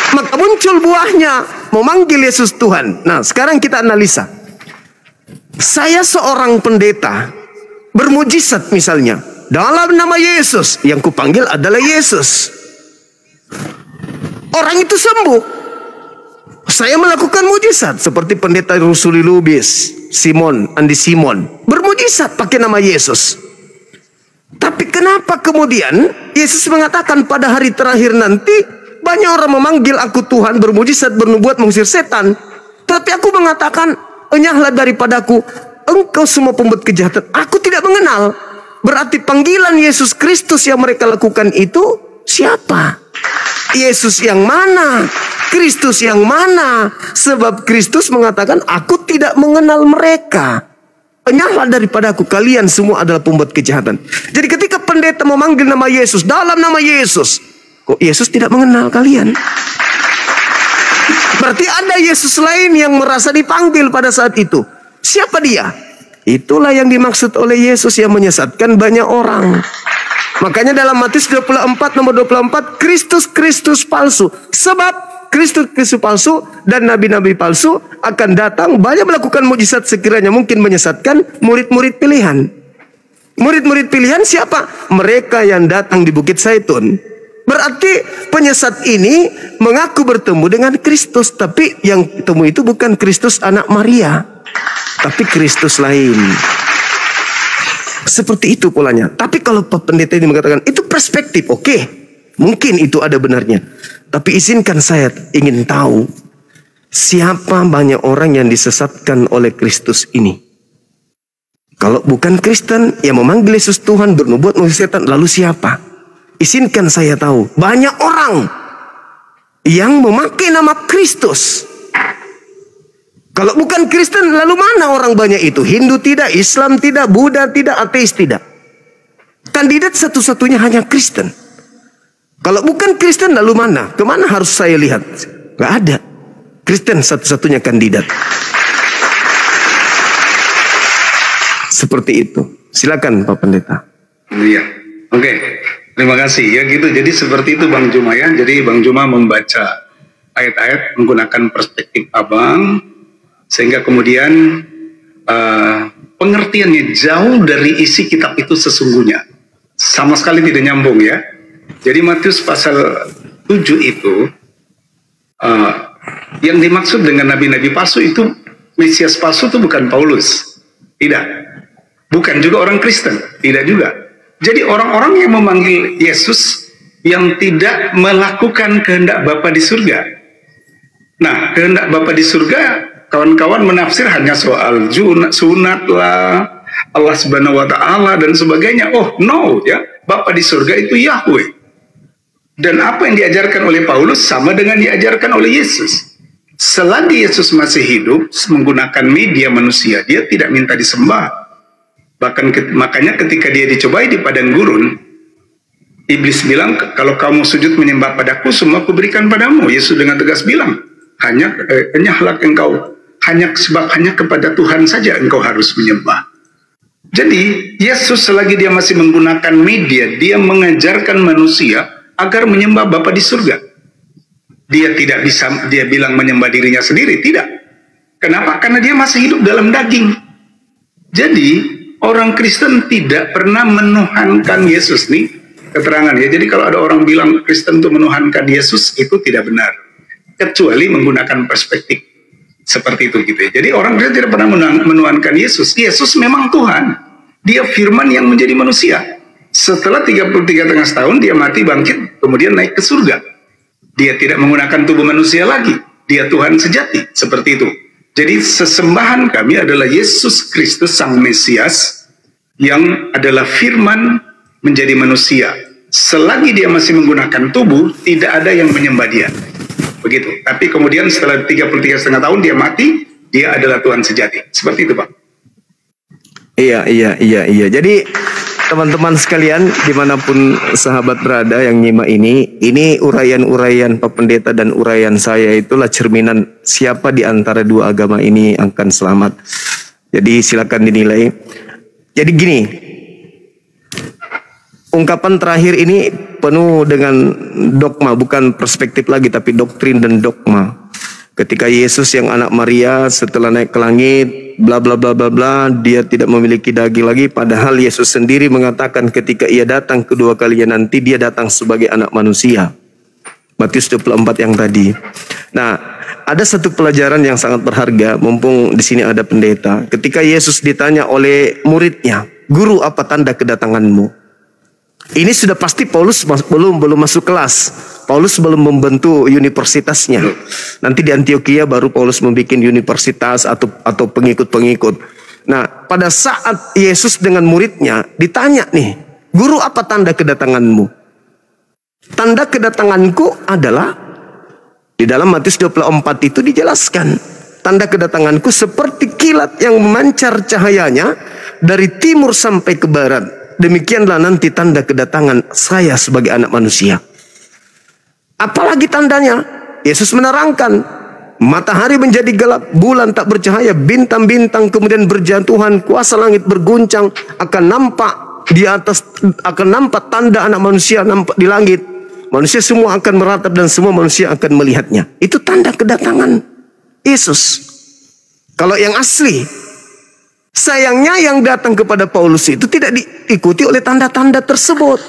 A: Maka muncul buahnya, memanggil Yesus Tuhan. Nah, sekarang kita analisa. Saya seorang pendeta bermujizat misalnya, dalam nama Yesus, yang kupanggil adalah Yesus. Orang itu sembuh. Saya melakukan mujizat seperti pendeta Rusuli Lubis, Andi Simon, bermujizat pakai nama Yesus. Tapi kenapa kemudian Yesus mengatakan pada hari terakhir nanti banyak orang memanggil aku Tuhan, bermujizat, bernubuat, mengusir setan. Tapi aku mengatakan, enyahlah daripadaku, engkau semua pembuat kejahatan. Aku tidak mengenal. Berarti panggilan Yesus Kristus yang mereka lakukan itu siapa? Yesus yang mana? Kristus yang mana? Sebab Kristus mengatakan, aku tidak mengenal mereka. Enyahlah daripadaku, kalian semua adalah pembuat kejahatan. Jadi ketika pendeta memanggil nama Yesus, dalam nama Yesus, kok Yesus tidak mengenal kalian? Berarti ada Yesus lain yang merasa dipanggil pada saat itu. Siapa dia? Itulah yang dimaksud oleh Yesus yang menyesatkan banyak orang. Makanya dalam Matius 24 nomor 24, Kristus palsu. Sebab Kristus palsu dan nabi-nabi palsu akan datang, banyak melakukan mujizat sekiranya mungkin menyesatkan murid-murid pilihan. Murid-murid pilihan siapa? Mereka yang datang di Bukit Zaitun. Berarti penyesat ini mengaku bertemu dengan Kristus, tapi yang ketemu itu bukan Kristus anak Maria, tapi Kristus lain. Seperti itu polanya. Tapi kalau Pak Pendeta ini mengatakan itu perspektif, oke, mungkin itu ada benarnya. Tapi izinkan saya ingin tahu siapa banyak orang yang disesatkan oleh Kristus ini. Kalau bukan Kristen yang memanggil Yesus Tuhan, bernubuat, mengusir setan, lalu siapa? Izinkan saya tahu, banyak orang yang memakai nama Kristus Kalau bukan Kristen, lalu mana orang banyak itu? Hindu tidak, Islam tidak, Buddha tidak, ateis tidak. Kandidat satu-satunya hanya Kristen. Kalau bukan Kristen, lalu mana? Kemana harus saya lihat? Gak ada. Kristen satu-satunya kandidat. Seperti itu. Silakan Pak Pendeta.
C: Iya. Oke. Terima kasih. Ya gitu. Jadi seperti itu Bang Juma ya. Jadi Bang Juma membaca ayat-ayat menggunakan perspektif Abang, sehingga kemudian pengertiannya jauh dari isi kitab itu sesungguhnya. Sama sekali tidak nyambung ya. Jadi Matius pasal 7 itu yang dimaksud dengan nabi-nabi palsu itu, Mesias palsu itu bukan Paulus. Tidak. Bukan juga orang Kristen. Tidak juga. Jadi orang-orang yang memanggil Yesus yang tidak melakukan kehendak Bapa di surga. Nah, kehendak Bapa di surga, kawan-kawan menafsir hanya soal sunat lah, Allah Subhanahu wa Ta'ala dan sebagainya. Oh no ya, Bapa di surga itu Yahweh. Dan apa yang diajarkan oleh Paulus sama dengan diajarkan oleh Yesus. Selagi Yesus masih hidup menggunakan media manusia, dia tidak minta disembah. Bahkan makanya ketika dia dicobai di padang gurun, iblis bilang, kalau kamu sujud menyembah padaku, semua aku berikan padamu. Yesus dengan tegas bilang, hanyalah engkau, sebab hanya kepada Tuhan saja engkau harus menyembah. Jadi Yesus selagi dia masih menggunakan media, dia mengajarkan manusia agar menyembah Bapa di surga. Dia tidak bisa dia bilang menyembah dirinya sendiri, tidak. Kenapa? Karena dia masih hidup dalam daging. Jadi orang Kristen tidak pernah menuhankan Yesus nih keterangan ya. Jadi kalau ada orang bilang Kristen itu menuhankan Yesus, itu tidak benar. Kecuali menggunakan perspektif seperti itu gitu ya. Jadi orang Kristen tidak pernah menuhankan Yesus. Yesus memang Tuhan. Dia firman yang menjadi manusia. Setelah 33,5 tahun dia mati bangkit, kemudian naik ke surga. Dia tidak menggunakan tubuh manusia lagi. Dia Tuhan sejati, seperti itu. Jadi sesembahan kami adalah Yesus Kristus Sang Mesias yang adalah firman menjadi manusia. Selagi dia masih menggunakan tubuh, tidak ada yang menyembah dia. Begitu. Tapi kemudian setelah 33,5 tahun dia mati, dia adalah Tuhan sejati. Seperti itu Pak.
A: Iya. Jadi teman-teman sekalian, dimanapun sahabat berada yang nyimak ini uraian-uraian Pak Pendeta dan uraian saya itulah cerminan siapa di antara dua agama ini akan selamat. Jadi silakan dinilai. Jadi gini, ungkapan terakhir ini penuh dengan dogma, bukan perspektif lagi tapi doktrin dan dogma. Ketika Yesus yang anak Maria setelah naik ke langit, bla bla bla bla bla, dia tidak memiliki daging lagi, padahal Yesus sendiri mengatakan ketika ia datang kedua kalinya nanti dia datang sebagai anak manusia. Matius 24 yang tadi. Nah, ada satu pelajaran yang sangat berharga, mumpung di sini ada pendeta. Ketika Yesus ditanya oleh muridnya, "Guru, apa tanda kedatanganmu?" Ini sudah pasti Paulus belum masuk kelas. Paulus belum membentuk universitasnya. Nanti di Antioquia baru Paulus membuat universitas atau pengikut-pengikut. Nah, pada saat Yesus dengan muridnya ditanya nih, "Guru, apa tanda kedatanganmu?" Tanda kedatanganku adalah di dalam Matius 24 itu dijelaskan. Tanda kedatanganku seperti kilat yang memancar cahayanya dari timur sampai ke barat. Demikianlah nanti tanda kedatangan saya sebagai anak manusia. Apalagi tandanya? Yesus menerangkan, matahari menjadi gelap, bulan tak bercahaya, bintang-bintang kemudian berjatuhan, kuasa langit berguncang, akan nampak di atas, akan nampak tanda anak manusia nampak di langit. Manusia semua akan meratap dan semua manusia akan melihatnya. Itu tanda kedatangan Yesus. Kalau yang asli, sayangnya yang datang kepada Paulus itu tidak diikuti oleh tanda-tanda tersebut.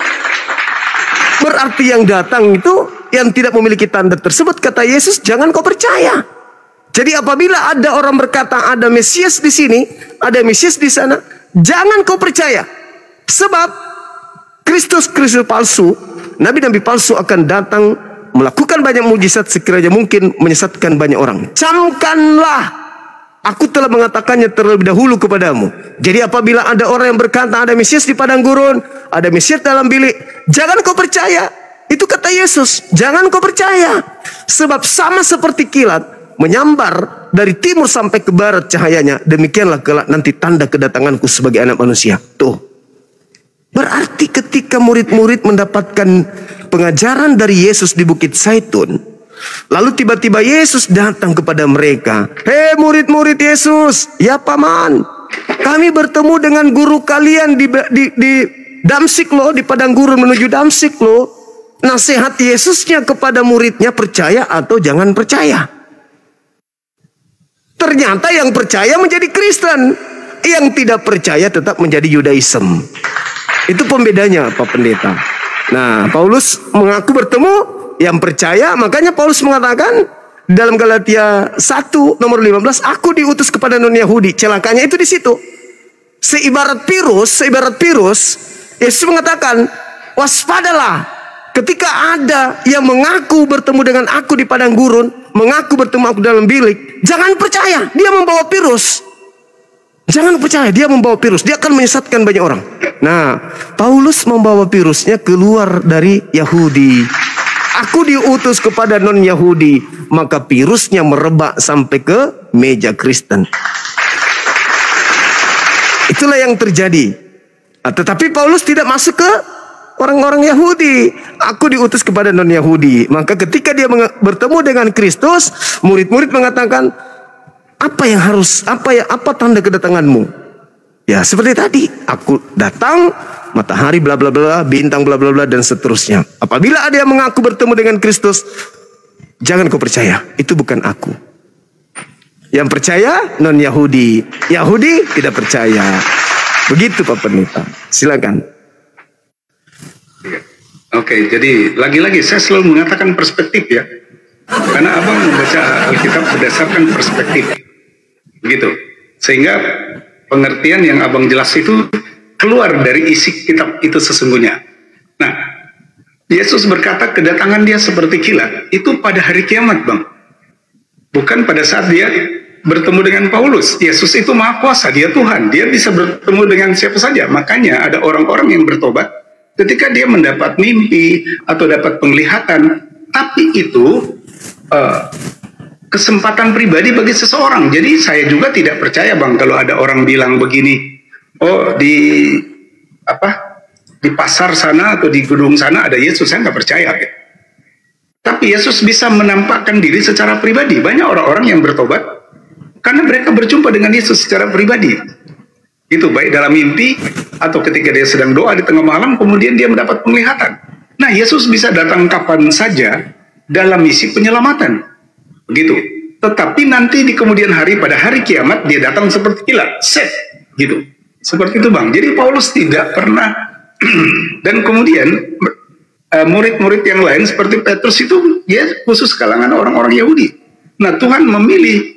A: Berarti yang datang itu yang tidak memiliki tanda tersebut, kata Yesus, jangan kau percaya. Jadi apabila ada orang berkata ada Mesias di sini, ada Mesias di sana, jangan kau percaya. Sebab Kristus palsu, nabi-nabi palsu akan datang melakukan banyak mujizat sekiranya mungkin menyesatkan banyak orang. Camkanlah, aku telah mengatakannya terlebih dahulu kepadamu. Jadi apabila ada orang yang berkata ada Mesias di padang gurun, ada Mesias dalam bilik, jangan kau percaya. Itu kata Yesus, jangan kau percaya. Sebab sama seperti kilat, menyambar dari timur sampai ke barat cahayanya, demikianlah kelak nanti tanda kedatanganku sebagai anak manusia. Tuh. Berarti ketika murid-murid mendapatkan pengajaran dari Yesus di Bukit Zaitun, lalu tiba-tiba Yesus datang kepada mereka. Hei murid-murid Yesus, ya paman, kami bertemu dengan guru kalian di Damsik loh, di padang gurun menuju Damsik loh. Nasihat Yesusnya kepada muridnya, percaya atau jangan percaya. Ternyata yang percaya menjadi Kristen, yang tidak percaya tetap menjadi Yudaism. Itu pembedanya Pak Pendeta. Nah, Paulus mengaku bertemu yang percaya, makanya Paulus mengatakan dalam Galatia 1 nomor 15, aku diutus kepada non-Yahudi. Celakanya itu di situ. Seibarat Pirus, Yesus mengatakan, waspadalah. Ketika ada yang mengaku bertemu dengan aku di padang gurun, mengaku bertemu aku dalam bilik, jangan percaya, dia membawa virus. Jangan percaya, dia membawa virus, dia akan menyesatkan banyak orang. Nah, Paulus membawa virusnya keluar dari Yahudi. Aku diutus kepada non-Yahudi, maka virusnya merebak sampai ke meja Kristen. Itulah yang terjadi. Tetapi Paulus tidak masuk ke orang-orang Yahudi. Aku diutus kepada non-Yahudi. Maka ketika dia bertemu dengan Kristus, murid-murid mengatakan, apa tanda kedatanganmu? Ya seperti tadi, aku datang, matahari bla bla bla, bintang bla bla bla, dan seterusnya. Apabila ada yang mengaku bertemu dengan Kristus, jangan kau percaya, itu bukan aku. Yang percaya non-Yahudi, Yahudi tidak percaya. Begitu Pak Pendeta. Silakan.
C: Oke, jadi lagi-lagi saya selalu mengatakan perspektif ya. Karena abang membaca Alkitab berdasarkan perspektif. Begitu. Sehingga pengertian yang abang jelas itu keluar dari isi kitab itu sesungguhnya. Nah, Yesus berkata kedatangan dia seperti kilat. Itu pada hari kiamat, Bang. Bukan pada saat dia bertemu dengan Paulus. Yesus itu maha kuasa, dia Tuhan. Dia bisa bertemu dengan siapa saja. Makanya ada orang-orang yang bertobat ketika dia mendapat mimpi atau dapat penglihatan, tapi itu kesempatan pribadi bagi seseorang. Jadi saya juga tidak percaya Bang kalau ada orang bilang begini, oh di pasar sana atau di gedung sana ada Yesus, saya nggak percaya. Ya. Tapi Yesus bisa menampakkan diri secara pribadi. Banyak orang-orang yang bertobat karena mereka berjumpa dengan Yesus secara pribadi. Itu baik dalam mimpi atau ketika dia sedang doa di tengah malam kemudian dia mendapat penglihatan. Nah, Yesus bisa datang kapan saja dalam misi penyelamatan. Begitu. Tetapi nanti di kemudian hari pada hari kiamat dia datang seperti kilat. Set. Gitu. Seperti itu Bang. Jadi Paulus tidak pernah dan kemudian murid-murid yang lain seperti Petrus itu ya khusus kalangan orang-orang Yahudi. Nah, Tuhan memilih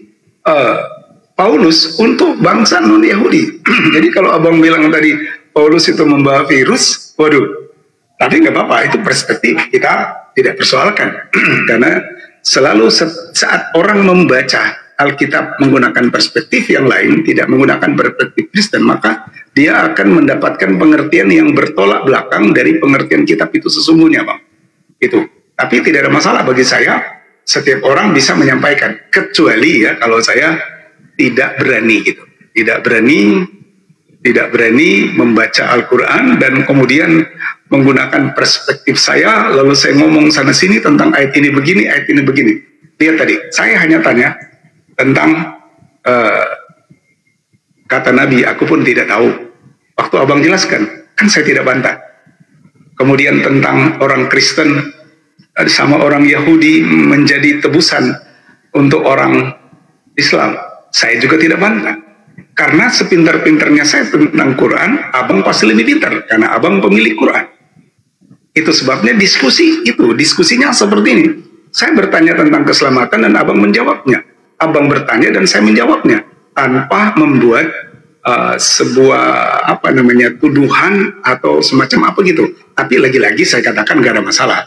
C: Paulus untuk bangsa non-Yahudi. Jadi kalau abang bilang tadi Paulus itu membawa virus, waduh, tapi nggak apa-apa, itu perspektif, kita tidak persoalkan. Karena selalu saat orang membaca Alkitab menggunakan perspektif yang lain, tidak menggunakan perspektif Kristen, maka dia akan mendapatkan pengertian yang bertolak belakang dari pengertian kitab itu sesungguhnya, Bang. Itu. Tapi tidak ada masalah bagi saya, setiap orang bisa menyampaikan, kecuali ya kalau saya tidak berani gitu, tidak berani membaca Al-Quran dan kemudian menggunakan perspektif saya, lalu saya ngomong sana sini tentang ayat ini begini, ayat ini begini. Lihat tadi, saya hanya tanya tentang kata Nabi, aku pun tidak tahu. Waktu abang jelaskan, kan saya tidak bantah. Kemudian tentang orang Kristen sama orang Yahudi menjadi tebusan untuk orang Islam, saya juga tidak bantah. Karena sepintar-pintarnya saya tentang Quran, abang pasti lebih pintar karena abang pemilik Quran. Itu sebabnya diskusinya seperti ini. Saya bertanya tentang keselamatan dan abang menjawabnya. Abang bertanya dan saya menjawabnya tanpa membuat sebuah tuduhan atau semacam apa gitu. Tapi lagi-lagi saya katakan gak ada masalah.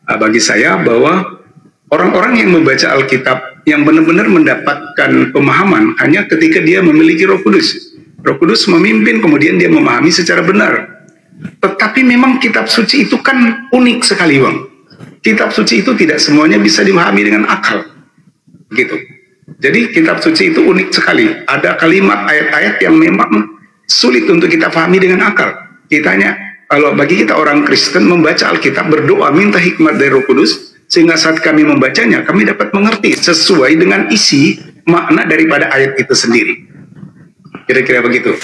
C: Bagi saya bahwa orang-orang yang membaca Alkitab yang benar-benar mendapatkan pemahaman hanya ketika dia memiliki Roh Kudus. Roh Kudus memimpin, kemudian dia memahami secara benar. Tetapi memang kitab suci itu kan unik sekali, Bang. Kitab suci itu tidak semuanya bisa dimahami dengan akal. Gitu. Jadi kitab suci itu unik sekali. Ada kalimat ayat-ayat yang memang sulit untuk kita pahami dengan akal. Kitanya, kalau bagi kita orang Kristen membaca Alkitab, berdoa minta hikmat dari Roh Kudus, sehingga saat kami membacanya kami dapat mengerti sesuai dengan isi makna daripada ayat itu sendiri. Kira-kira begitu.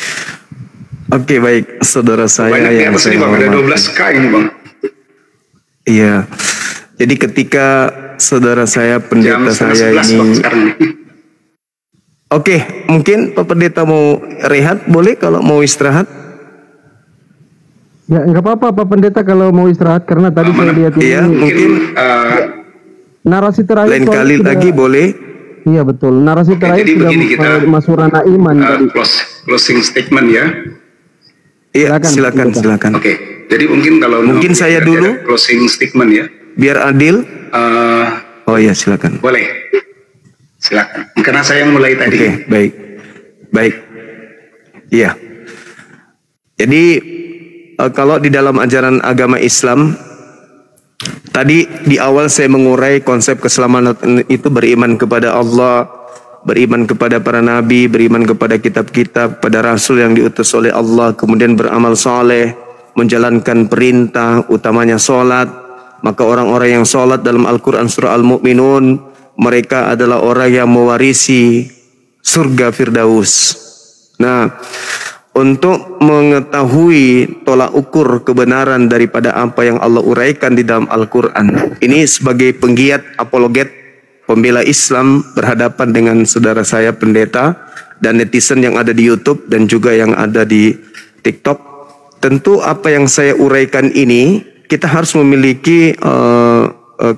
A: Oke, baik, saudara saya
C: Banyak
A: yang
C: apa sih
A: saya
C: Bang? Ada
A: hormati.
C: 12K ini Bang.
A: Iya. Jadi ketika saudara saya,
C: Jam
A: pendeta saya
C: 11 Bang
A: ini,
C: sekarang.
A: oke, mungkin Pak Pendeta mau rehat, boleh kalau mau istirahat?
D: Ya nggak apa-apa Pak Pendeta kalau mau istirahat, karena tadi saya lihat ini
A: Iya, mungkin
D: narasi terakhir
A: lain
D: soalnya
A: kali
D: sudah-
A: lagi boleh.
D: Iya betul, narasi
C: Oke,
D: terakhir
C: jadi
D: sudah
C: begini kita,
D: masuk ranah iman tadi.
C: closing statement ya.
A: Iya,
D: Silakan,
A: silakan,
D: Pendeta.
A: silakan.
C: Oke, jadi mungkin kalau
A: Mungkin saya
C: ada
A: dulu.
C: closing statement ya.
A: Biar adil.
C: Eh,
A: Oh iya, silakan.
C: boleh, silakan. Karena saya yang mulai tadi.
A: Oke, baik. Baik. Iya. Jadi kalau di dalam ajaran agama Islam, tadi di awal saya mengurai konsep keselamatan itu beriman kepada Allah, beriman kepada para nabi, beriman kepada kitab-kitab, pada rasul yang diutus oleh Allah, kemudian beramal soleh, menjalankan perintah, utamanya sholat. Maka orang-orang yang sholat dalam Al-Quran surah Al-Mu'minun, mereka adalah orang yang mewarisi surga Firdaus. Nah, untuk mengetahui tolak ukur kebenaran daripada apa yang Allah uraikan di dalam Al-Quran, ini sebagai penggiat apologet pembela Islam berhadapan dengan saudara saya pendeta dan netizen yang ada di YouTube dan juga yang ada di TikTok, tentu apa yang saya uraikan ini kita harus memiliki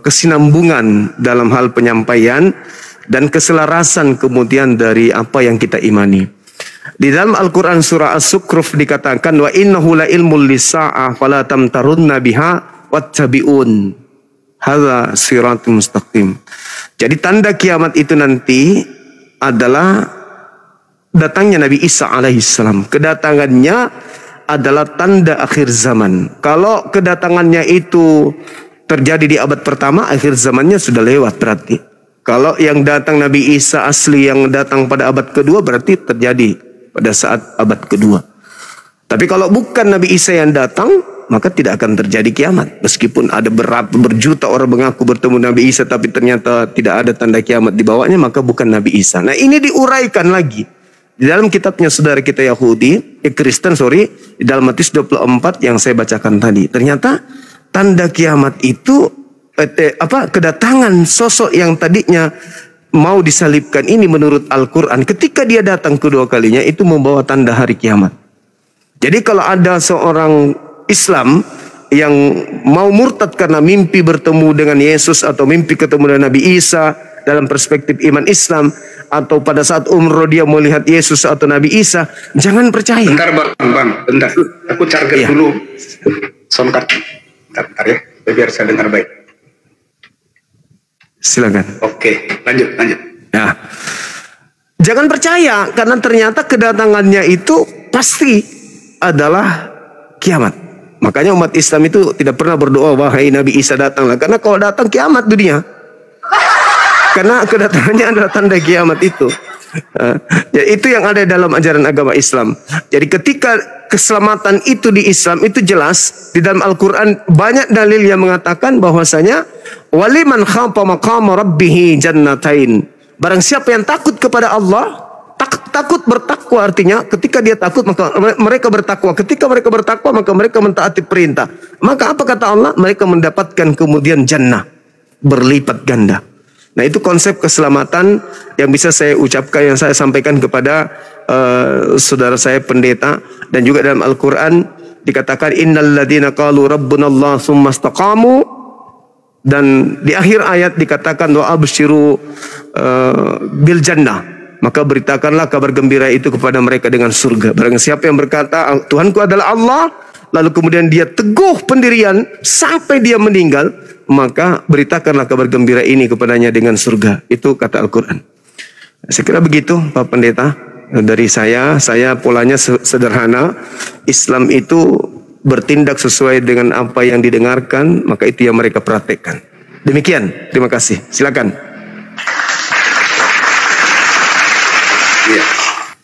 A: kesinambungan dalam hal penyampaian dan keselarasan kemudian dari apa yang kita imani. Di dalam Al-Quran surah As-Sukruf dikatakan, wa innahu la ilmul lisa'ah fala tamtarunna biha wattabi'un hadza siratul mustaqim. Jadi tanda kiamat itu nanti adalah datangnya Nabi Isa alaihissalam. Kedatangannya adalah tanda akhir zaman. Kalau kedatangannya itu terjadi di abad pertama, akhir zamannya sudah lewat berarti. Kalau yang datang Nabi Isa asli yang datang pada abad kedua, berarti terjadi pada saat abad kedua. Tapi kalau bukan Nabi Isa yang datang, maka tidak akan terjadi kiamat. Meskipun ada berjuta orang mengaku bertemu Nabi Isa, tapi ternyata tidak ada tanda kiamat di bawahnya, maka bukan Nabi Isa. Nah, ini diuraikan lagi di dalam kitabnya saudara kita Kristen, di dalam Matius 24 yang saya bacakan tadi. Ternyata tanda kiamat itu kedatangan sosok yang tadinya mau disalibkan ini menurut Al-Quran, ketika dia datang kedua kalinya itu membawa tanda hari kiamat. Jadi kalau ada seorang Islam yang mau murtad karena mimpi bertemu dengan Yesus atau mimpi ketemu dengan Nabi Isa dalam perspektif iman Islam, atau pada saat umroh dia melihat Yesus atau Nabi Isa, jangan percaya.
C: Bentar bang, bentar. Aku charger dulu soundcard. Bentar ya, biar saya dengar baik.
A: Silakan.
C: Oke, lanjut.
A: Nah, jangan percaya karena ternyata kedatangannya itu pasti adalah kiamat. Makanya umat Islam itu tidak pernah berdoa wahai Nabi Isa datanglah, karena kalau datang kiamat dunia. Karena kedatangannya adalah tanda kiamat itu. Ya, itu yang ada dalam ajaran agama Islam. Jadi ketika keselamatan itu di Islam itu jelas di dalam Al-Quran, banyak dalil yang mengatakan bahwasanya waliman khafa maqama rabbih jannatain. Barang siapa yang takut kepada Allah, takut bertakwa, artinya ketika dia takut maka mereka bertakwa. Ketika mereka bertakwa maka mereka mentaati perintah. Maka apa kata Allah? Mereka mendapatkan kemudian jannah berlipat ganda. Nah, itu konsep keselamatan yang bisa saya ucapkan, yang saya sampaikan kepada saudara saya pendeta. Dan juga dalam Al-Quran dikatakan innal ladzina qalu rabbunallah tsumma istaqamu, dan di akhir ayat dikatakan wa absyiru bil jannah, maka beritakanlah kabar gembira itu kepada mereka dengan surga. Barang siapa yang berkata Tuhanku adalah Allah, lalu kemudian dia teguh pendirian sampai dia meninggal, maka beritakanlah kabar gembira ini kepadanya dengan surga. Itu kata Al-Quran. Saya kira begitu Pak Pendeta. Dari saya polanya sederhana. Islam itu bertindak sesuai dengan apa yang didengarkan, maka itu yang mereka praktekkan. Demikian, terima kasih. Silakan.
C: Iya.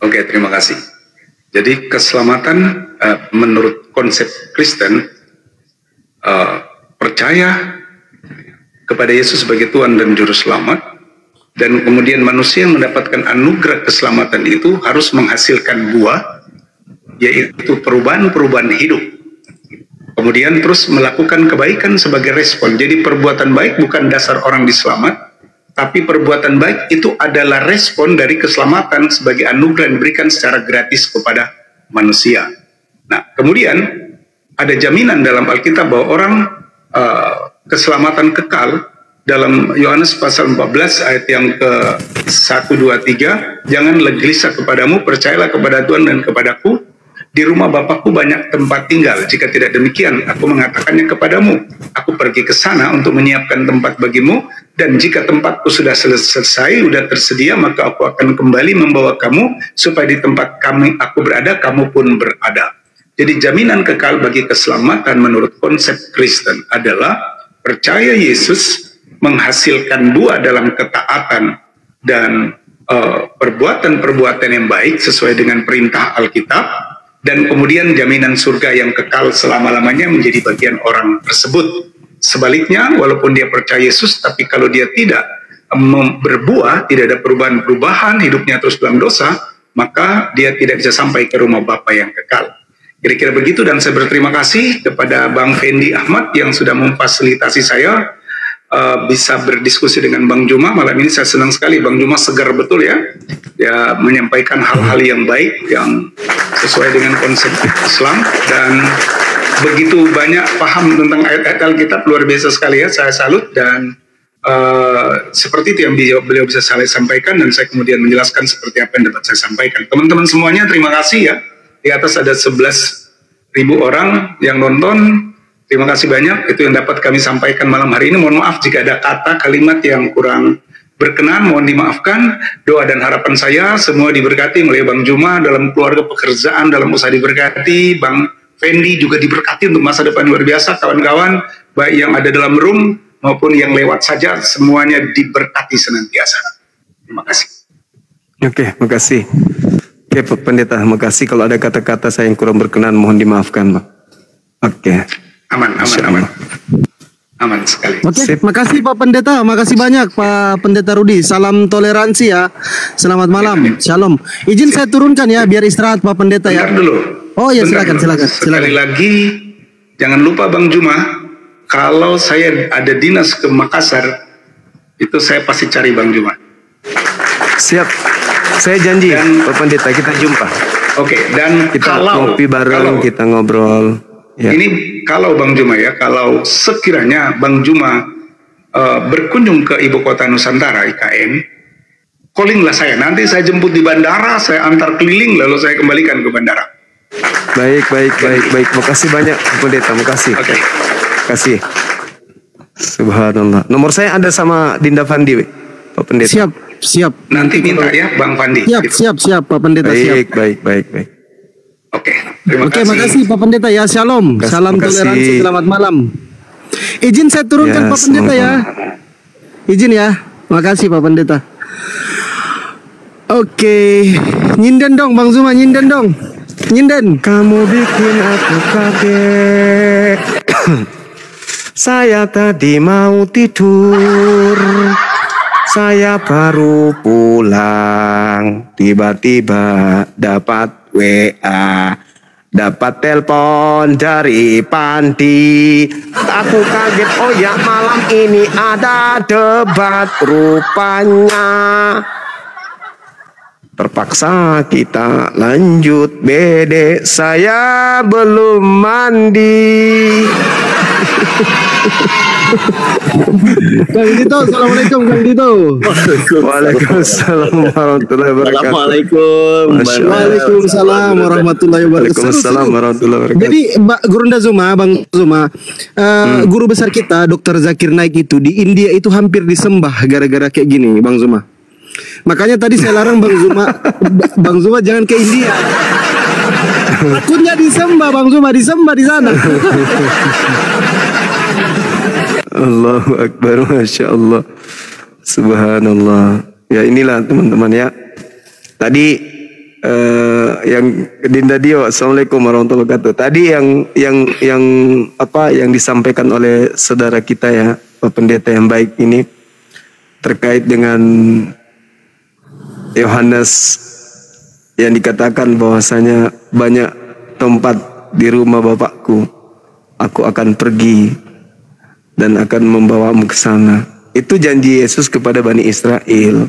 C: Oke, terima kasih. Jadi keselamatan menurut konsep Kristen percaya kepada Yesus sebagai Tuhan dan Juru Selamat, dan kemudian manusia yang mendapatkan anugerah keselamatan itu harus menghasilkan buah, yaitu perubahan-perubahan hidup. Kemudian terus melakukan kebaikan sebagai respon. Jadi perbuatan baik bukan dasar orang diselamat, tapi perbuatan baik itu adalah respon dari keselamatan sebagai anugerah yang diberikan secara gratis kepada manusia. Nah, kemudian ada jaminan dalam Alkitab bahwa orang keselamatan kekal. Dalam Yohanes pasal 14 ayat yang ke 1, 2, 3, janganlah gelisah kepadamu, percayalah kepada Tuhan dan kepadaku. Di rumah Bapakku banyak tempat tinggal. Jika tidak demikian, aku mengatakannya kepadamu. Aku pergi ke sana untuk menyiapkan tempat bagimu, dan jika tempatku sudah selesai, sudah tersedia, maka aku akan kembali membawa kamu, supaya di tempat aku berada, kamu pun berada. Jadi jaminan kekal bagi keselamatan menurut konsep Kristen adalah percaya Yesus menghasilkan buah dalam ketaatan dan perbuatan-perbuatan yang baik sesuai dengan perintah Alkitab, dan kemudian jaminan surga yang kekal selama-lamanya menjadi bagian orang tersebut. Sebaliknya, walaupun dia percaya Yesus, tapi kalau dia tidak berbuah, tidak ada perubahan-perubahan, hidupnya terus dalam dosa, maka dia tidak bisa sampai ke rumah Bapa yang kekal. Kira-kira begitu, dan saya berterima kasih kepada Bang Fendi Ahmad yang sudah memfasilitasi saya bisa berdiskusi dengan Bang Juma. Malam ini saya senang sekali, Bang Juma segar betul ya. Dia menyampaikan hal-hal yang baik, yang sesuai dengan konsep Islam, dan begitu banyak paham tentang ayat-ayat Alkitab, luar biasa sekali ya. Saya salut, dan seperti itu yang beliau bisa saya sampaikan, dan saya kemudian menjelaskan seperti apa yang dapat saya sampaikan. Teman-teman semuanya terima kasih ya. Di atas ada 11.000 orang yang nonton. Terima kasih banyak, itu yang dapat kami sampaikan malam hari ini. Mohon maaf jika ada kata, kalimat yang kurang berkenan, mohon dimaafkan. Doa dan harapan saya semua diberkati oleh Bang Juma dalam keluarga, pekerjaan, dalam usaha diberkati. Bang Fendi juga diberkati untuk masa depan luar biasa. Kawan-kawan, baik yang ada dalam room maupun yang lewat saja, semuanya diberkati senantiasa. Terima kasih.
A: Oke, makasih. Oke, Pak Pendeta, makasih. Kalau ada kata-kata saya yang kurang berkenan, mohon dimaafkan, Pak. Oke.
C: Aman sekali.
D: Oke, makasih Pak Pendeta, makasih banyak Pak Pendeta Rudi. Salam toleransi ya. Selamat malam, shalom. Izin saya turunkan ya, biar istirahat Pak Pendeta ya.
C: Bentar dulu.
D: Oh ya, silakan.
C: Sekali lagi, jangan lupa Bang Juma, kalau saya ada dinas ke Makassar, itu saya pasti cari Bang Juma.
A: Siap, saya janji Pak Pendeta, kita jumpa.
C: Oke, dan
A: kita ngopi bareng, kita ngobrol. Ya.
C: Ini kalau Bang Juma ya, kalau sekiranya Bang Juma berkunjung ke Ibu Kota Nusantara IKN, callinglah saya. Nanti saya jemput di bandara, saya antar keliling, lalu saya kembalikan ke bandara.
A: Baik. Makasih banyak Pendeta, makasih.
C: Oke.
A: Kasih. Subhanallah. Nomor saya ada sama Dinda Fandi, Pak Pendeta.
D: Siap.
C: Nanti minta ya Bang Fandi.
D: Siap Pak Pendeta.
A: Baik.
C: Oke, terima kasih.
D: Makasih Pak Pendeta ya, shalom. Salam toleransi, selamat malam. Izin saya turunkan Pak Pendeta ya. Izin ya, makasih Pak Pendeta. Oke, nyinden dong Bang Zuma, nyinden dong. Nyinden.
A: Kamu bikin aku kaget. Saya tadi mau tidur, saya baru pulang, tiba-tiba dapat WA, dapat telepon dari Pandi. Aku kaget, oh ya malam ini ada debat rupanya. Terpaksa kita lanjut bede, saya belum mandi.
D: Kang Dito, assalamualaikum Kang Dito.
A: Waalaikumsalam warahmatullahi wabarakatuh.
D: Waalaikumsalam warahmatullahi wabarakatuh.
A: Waalaikumsalam warahmatullahi wabarakatuh.
D: Jadi Mbak Gurunda Zuma, Bang Zuma, guru besar kita Dr. Zakir Naik itu di India itu hampir disembah gara-gara kayak gini, Bang Zuma. Makanya tadi saya larang Bang Zuma jangan ke India. Takutnya disembah Bang Zuma, disembah di sana.
A: Allahu Akbar, Masya Allah, Subhanallah. Ya inilah teman-teman ya, Tadi yang Dinda Dio, Assalamualaikum warahmatullahi wabarakatuh. Tadi yang disampaikan oleh saudara kita ya, Pak Pendeta yang baik ini terkait dengan Yohanes yang dikatakan bahwasanya banyak tempat di rumah Bapakku, aku akan pergi dan akan membawamu ke sana. Itu janji Yesus kepada Bani Israel,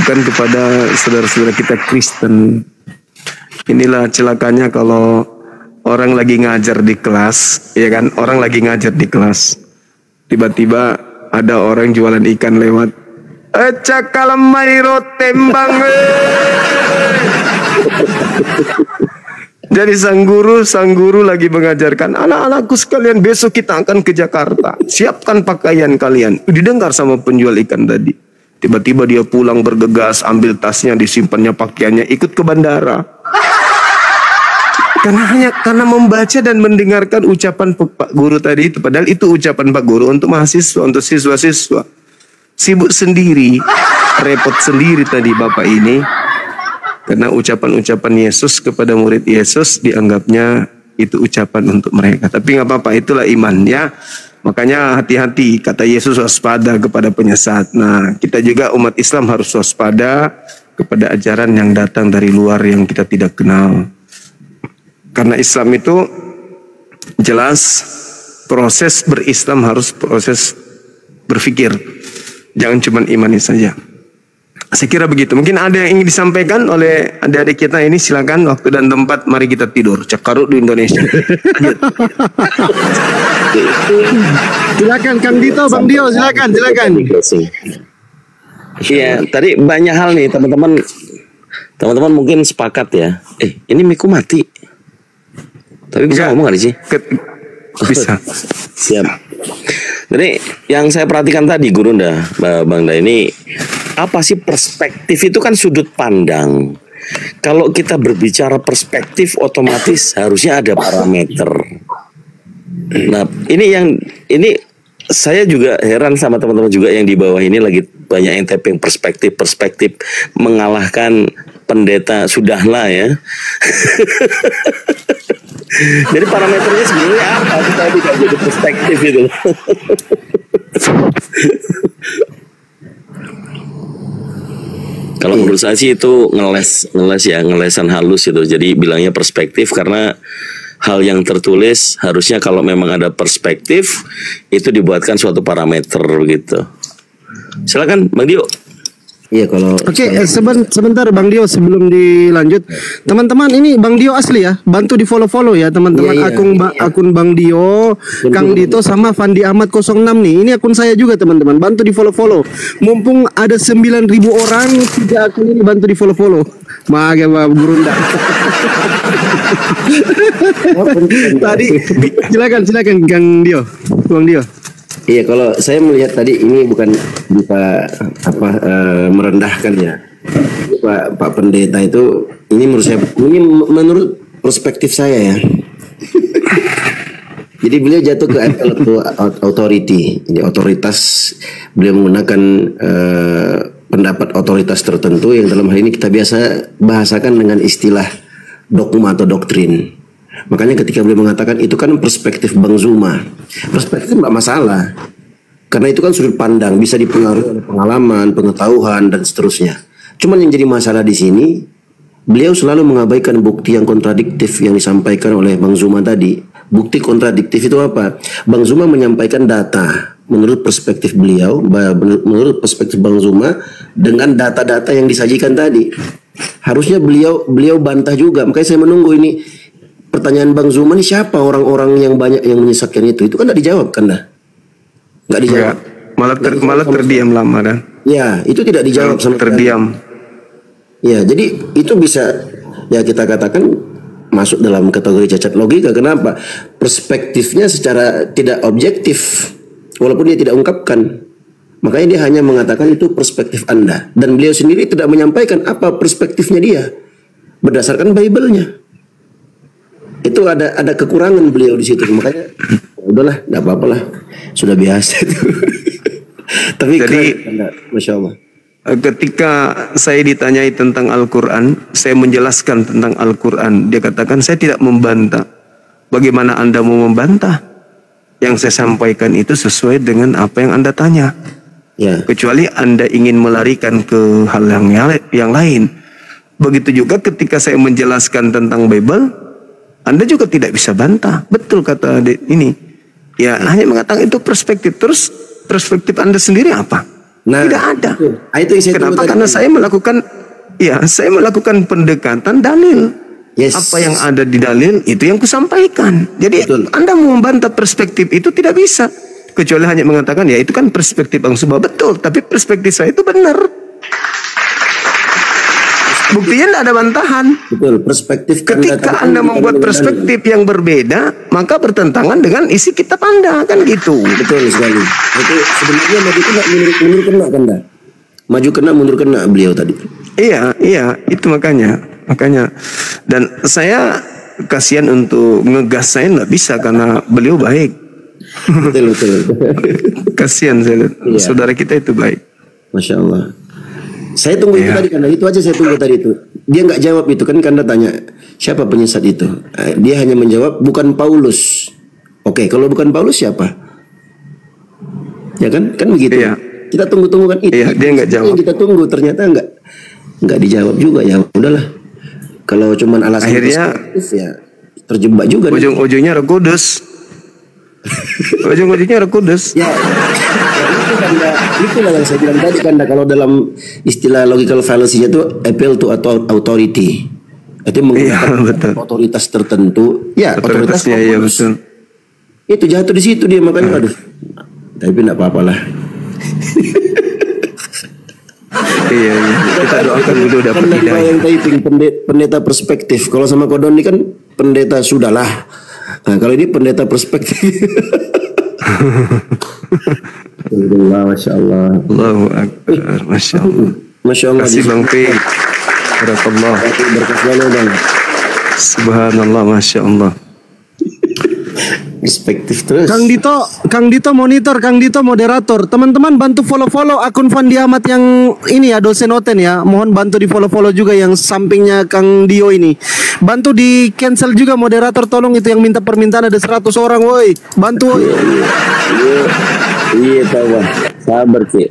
A: bukan kepada saudara-saudara kita Kristen. Inilah celakanya kalau orang lagi ngajar di kelas, ya kan? Orang lagi ngajar di kelas, tiba-tiba ada orang jualan ikan lewat. Cakalamai tembang. Jadi sang guru lagi mengajarkan, anak-anakku sekalian, besok kita akan ke Jakarta. Siapkan pakaian kalian. Didengar sama penjual ikan tadi. Tiba-tiba dia pulang bergegas, ambil tasnya, disimpannya pakaiannya, ikut ke bandara. Karena membaca dan mendengarkan ucapan Pak Guru tadi itu. Padahal itu ucapan Pak Guru untuk mahasiswa, untuk siswa-siswa. Sibuk sendiri, repot sendiri tadi Bapak ini. Karena ucapan-ucapan Yesus kepada murid Yesus dianggapnya itu ucapan untuk mereka. Tapi nggak apa-apa, itulah iman ya. Makanya hati-hati, kata Yesus, waspada kepada penyesat. Nah, kita juga umat Islam harus waspada kepada ajaran yang datang dari luar yang kita tidak kenal. Karena Islam itu jelas proses berislam harus proses berpikir. Jangan cuma imani saja. Saya kira begitu. Mungkin ada yang ingin disampaikan oleh adik-adik kita ini. Silakan, waktu dan tempat. Mari kita tidur. Cekaruk di Indonesia.
D: Silakan Kang Dito, Bang Dio, silakan.
E: Iya, tadi banyak hal nih teman-teman. Teman-teman mungkin sepakat ya. Ini miku mati. Tapi bisa ngomong gak sih?
A: Bisa.
E: Siap. Jadi yang saya perhatikan tadi Guru Bang Da, ini apa sih perspektif itu kan sudut pandang. Kalau kita berbicara perspektif otomatis harusnya ada parameter. Nah, ini saya juga heran sama teman-teman juga yang di bawah ini lagi banyak yang tapping perspektif mengalahkan pendeta sudahlah ya. Jadi parameternya sebenarnya apa? Kita tidak jadi perspektif itu. Kalau menurut saya sih itu ngelesan halus itu. Jadi bilangnya perspektif karena hal yang tertulis harusnya kalau memang ada perspektif itu dibuatkan suatu parameter begitu. Silakan Bang Dio.
D: Iya kalau sebentar Bang Dio sebelum dilanjut, teman-teman ini Bang Dio asli ya, bantu di follow ya teman-teman. Akun Bang Dio, Kang Dito sama Fandi Ahmad 06 nih, ini akun saya juga teman-teman, bantu di follow. Mumpung ada 9.000 orang, 3 akun ini bantu di follow. Maga Pak Gurunda. Tadi silakan Kang Dio, Bang Dio.
F: Iya, kalau saya melihat tadi ini bukan bisa merendahkan ya Pak Pendeta itu. Ini menurut perspektif saya ya. Jadi beliau jatuh ke authority, jadi otoritas. Beliau menggunakan pendapat otoritas tertentu yang dalam hal ini kita biasa bahasakan dengan istilah dogma atau doktrin. Makanya ketika beliau mengatakan itu kan perspektif Bang Zuma, perspektif nggak masalah, karena itu kan sudut pandang, bisa dipengaruhi oleh pengalaman, pengetahuan dan seterusnya. Cuman yang jadi masalah di sini, beliau selalu mengabaikan bukti yang kontradiktif yang disampaikan oleh Bang Zuma tadi. Bukti kontradiktif itu apa? Bang Zuma menyampaikan data menurut perspektif beliau, menurut perspektif Bang Zuma dengan data-data yang disajikan tadi. Harusnya beliau bantah juga. Makanya saya menunggu ini. Pertanyaan Bang Zuma ini siapa orang-orang yang banyak yang menyesatkan itu kan tidak dijawab kan dah? Nggak dijawab.
A: Malah terdiam lama dan.
F: Ya, itu tidak dijawab sama
A: terdiam.
F: Ya, jadi itu bisa ya kita katakan masuk dalam kategori cacat logika. Kenapa? Perspektifnya secara tidak objektif, walaupun dia tidak ungkapkan. Makanya dia hanya mengatakan itu perspektif Anda, dan beliau sendiri tidak menyampaikan apa perspektifnya dia berdasarkan Bible-nya. Itu ada kekurangan beliau di situ. Makanya udahlah, enggak apa-apalah. Sudah biasa itu. Tapi
A: jadi
F: Masya Allah.
A: ketika saya ditanyai tentang Al-Quran, saya menjelaskan tentang Al-Quran. Dia katakan, saya tidak membantah. Bagaimana Anda mau membantah? Yang saya sampaikan itu sesuai dengan apa yang Anda tanya.
F: Ya.
A: Kecuali Anda ingin melarikan ke hal yang lain. Begitu juga ketika saya menjelaskan tentang Bible, Anda juga tidak bisa bantah. Betul kata ini. Ya, hanya mengatakan itu perspektif. Terus perspektif Anda sendiri apa?
F: Nah,
A: tidak ada.
F: Itu yang saya
A: Kenapa? Karena saya melakukan pendekatan dalil.
F: Yes.
A: Apa yang ada di dalil itu yang kusampaikan. Jadi
F: Betul.
A: Anda mau membantah perspektif itu tidak bisa. Kecuali hanya mengatakan ya itu kan perspektif Bang Subah, betul. Tapi perspektif saya itu benar. Buktinya tidak ada bantahan.
F: Betul, perspektif
A: Ketika Anda membuat perspektif yang berbeda, maka bertentangan dengan isi kitab Anda, kan gitu.
F: Betul sekali. Itu sebenarnya maju kena mundur kena kan dah. Maju kena mundur kena beliau tadi.
A: Iya, itu makanya. Dan saya kasihan untuk ngegas saya nggak bisa karena beliau baik.
F: Betul.
A: Kasihan saya lihat.
F: Iya.
A: Saudara kita itu baik.
F: Masya Allah. Saya tunggu itu tadi, karena itu aja saya tunggu tadi itu. Dia nggak jawab itu kan, karena tanya siapa penyesat itu. Dia hanya menjawab bukan Paulus. Oke, kalau bukan Paulus siapa? Ya kan begitu.
A: Iya.
F: Kita tunggu kan itu.
A: Iya, dia nggak jawab.
F: Kita tunggu, ternyata nggak dijawab juga. Ya udahlah. Kalau cuman alasan
A: Akhirnya
F: ya terjebak juga.
A: Ujung-ujungnya Roh Kudus. Ujung-ujungnya Roh Kudus.
F: Ya, itulah yang saya bilang tadi kan, kalau dalam istilah logical fallacy itu appeal to authority. Itu menggunakan otoritas tertentu. Ya, otoritasnya
A: ya betul.
F: Itu jatuh di situ dia, makanya aduh. Tapi enggak apa-apalah.
A: Iya. Kita doakan dulu dapat hidayah.
F: Yang typing pendeta perspektif. Kalau sama Kodon ini kan pendeta sudahlah. Nah, kalau ini pendeta perspektif. Masya Allah.
A: Allahu Akbar. Masya Allah.
F: Masya Allah.
A: Kasih Bang Pi. Barakallah.
F: Berkah selalu Bang.
A: Subhanallah. Masya Allah.
F: Perspektif terus.
D: Kang Dito monitor, Kang Dito moderator. Teman-teman bantu follow Akun Fandi Ahmad yang ini ya, dosen Oten ya. Mohon bantu di follow juga yang sampingnya Kang Dio ini. Bantu di cancel juga moderator, tolong itu yang minta permintaan ada 100 orang woi. Bantu woi.
F: Iya tahu. Sabar Cik.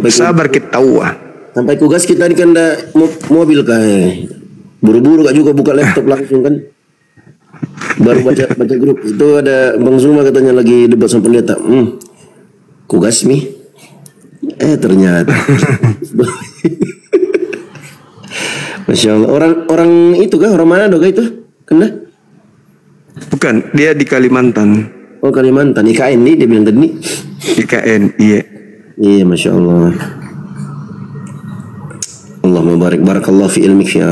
A: Sabar kita tahu.
F: Sampai tugas kita di kanda mobil kah. Buru-buru gak juga buka laptop langsung kan. Baru baca grup itu ada Bang Zuma katanya lagi debat sama pendeta. Kugas mi. Ternyata. Masya Allah. Orang itu kah? Orang Manado kah itu? Kena?
A: Bukan, dia di Kalimantan.
F: Oh Kalimantan. IKN nih dia bilang tadi.
A: IKN, iya.
F: Iya, Masya Allah. Allahumma barik. Barakallah fi ilmik ya.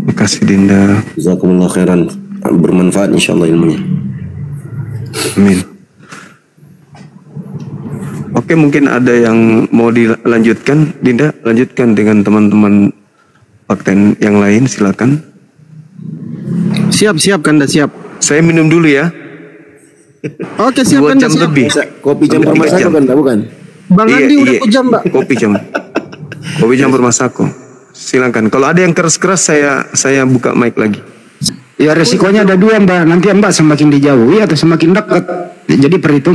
A: Makasih Dinda.
F: Jazakumullah khairan. Bermanfaat insyaallah ilmunya.
A: Amin. Oke, mungkin ada yang mau dilanjutkan. Dinda, lanjutkan dengan teman-teman fakten yang lain, silakan.
D: Siap Kanda, siap.
A: Saya minum dulu ya.
D: Oke, siap
A: 2
D: Kanda,
A: jam
D: siap.
A: lebih.
F: Kopi campur
A: Sampai 3
F: masako
A: jam.
F: kan, bukan?
D: Bang Andi udah jam, Mbak.
A: Kopi campur masako. Silakan. Kalau ada yang keras-keras saya buka mic lagi.
G: Ya resikonya ada 2 Mbak. Nanti Mbak semakin dijauhi atau semakin dekat. Jadi perhitungan.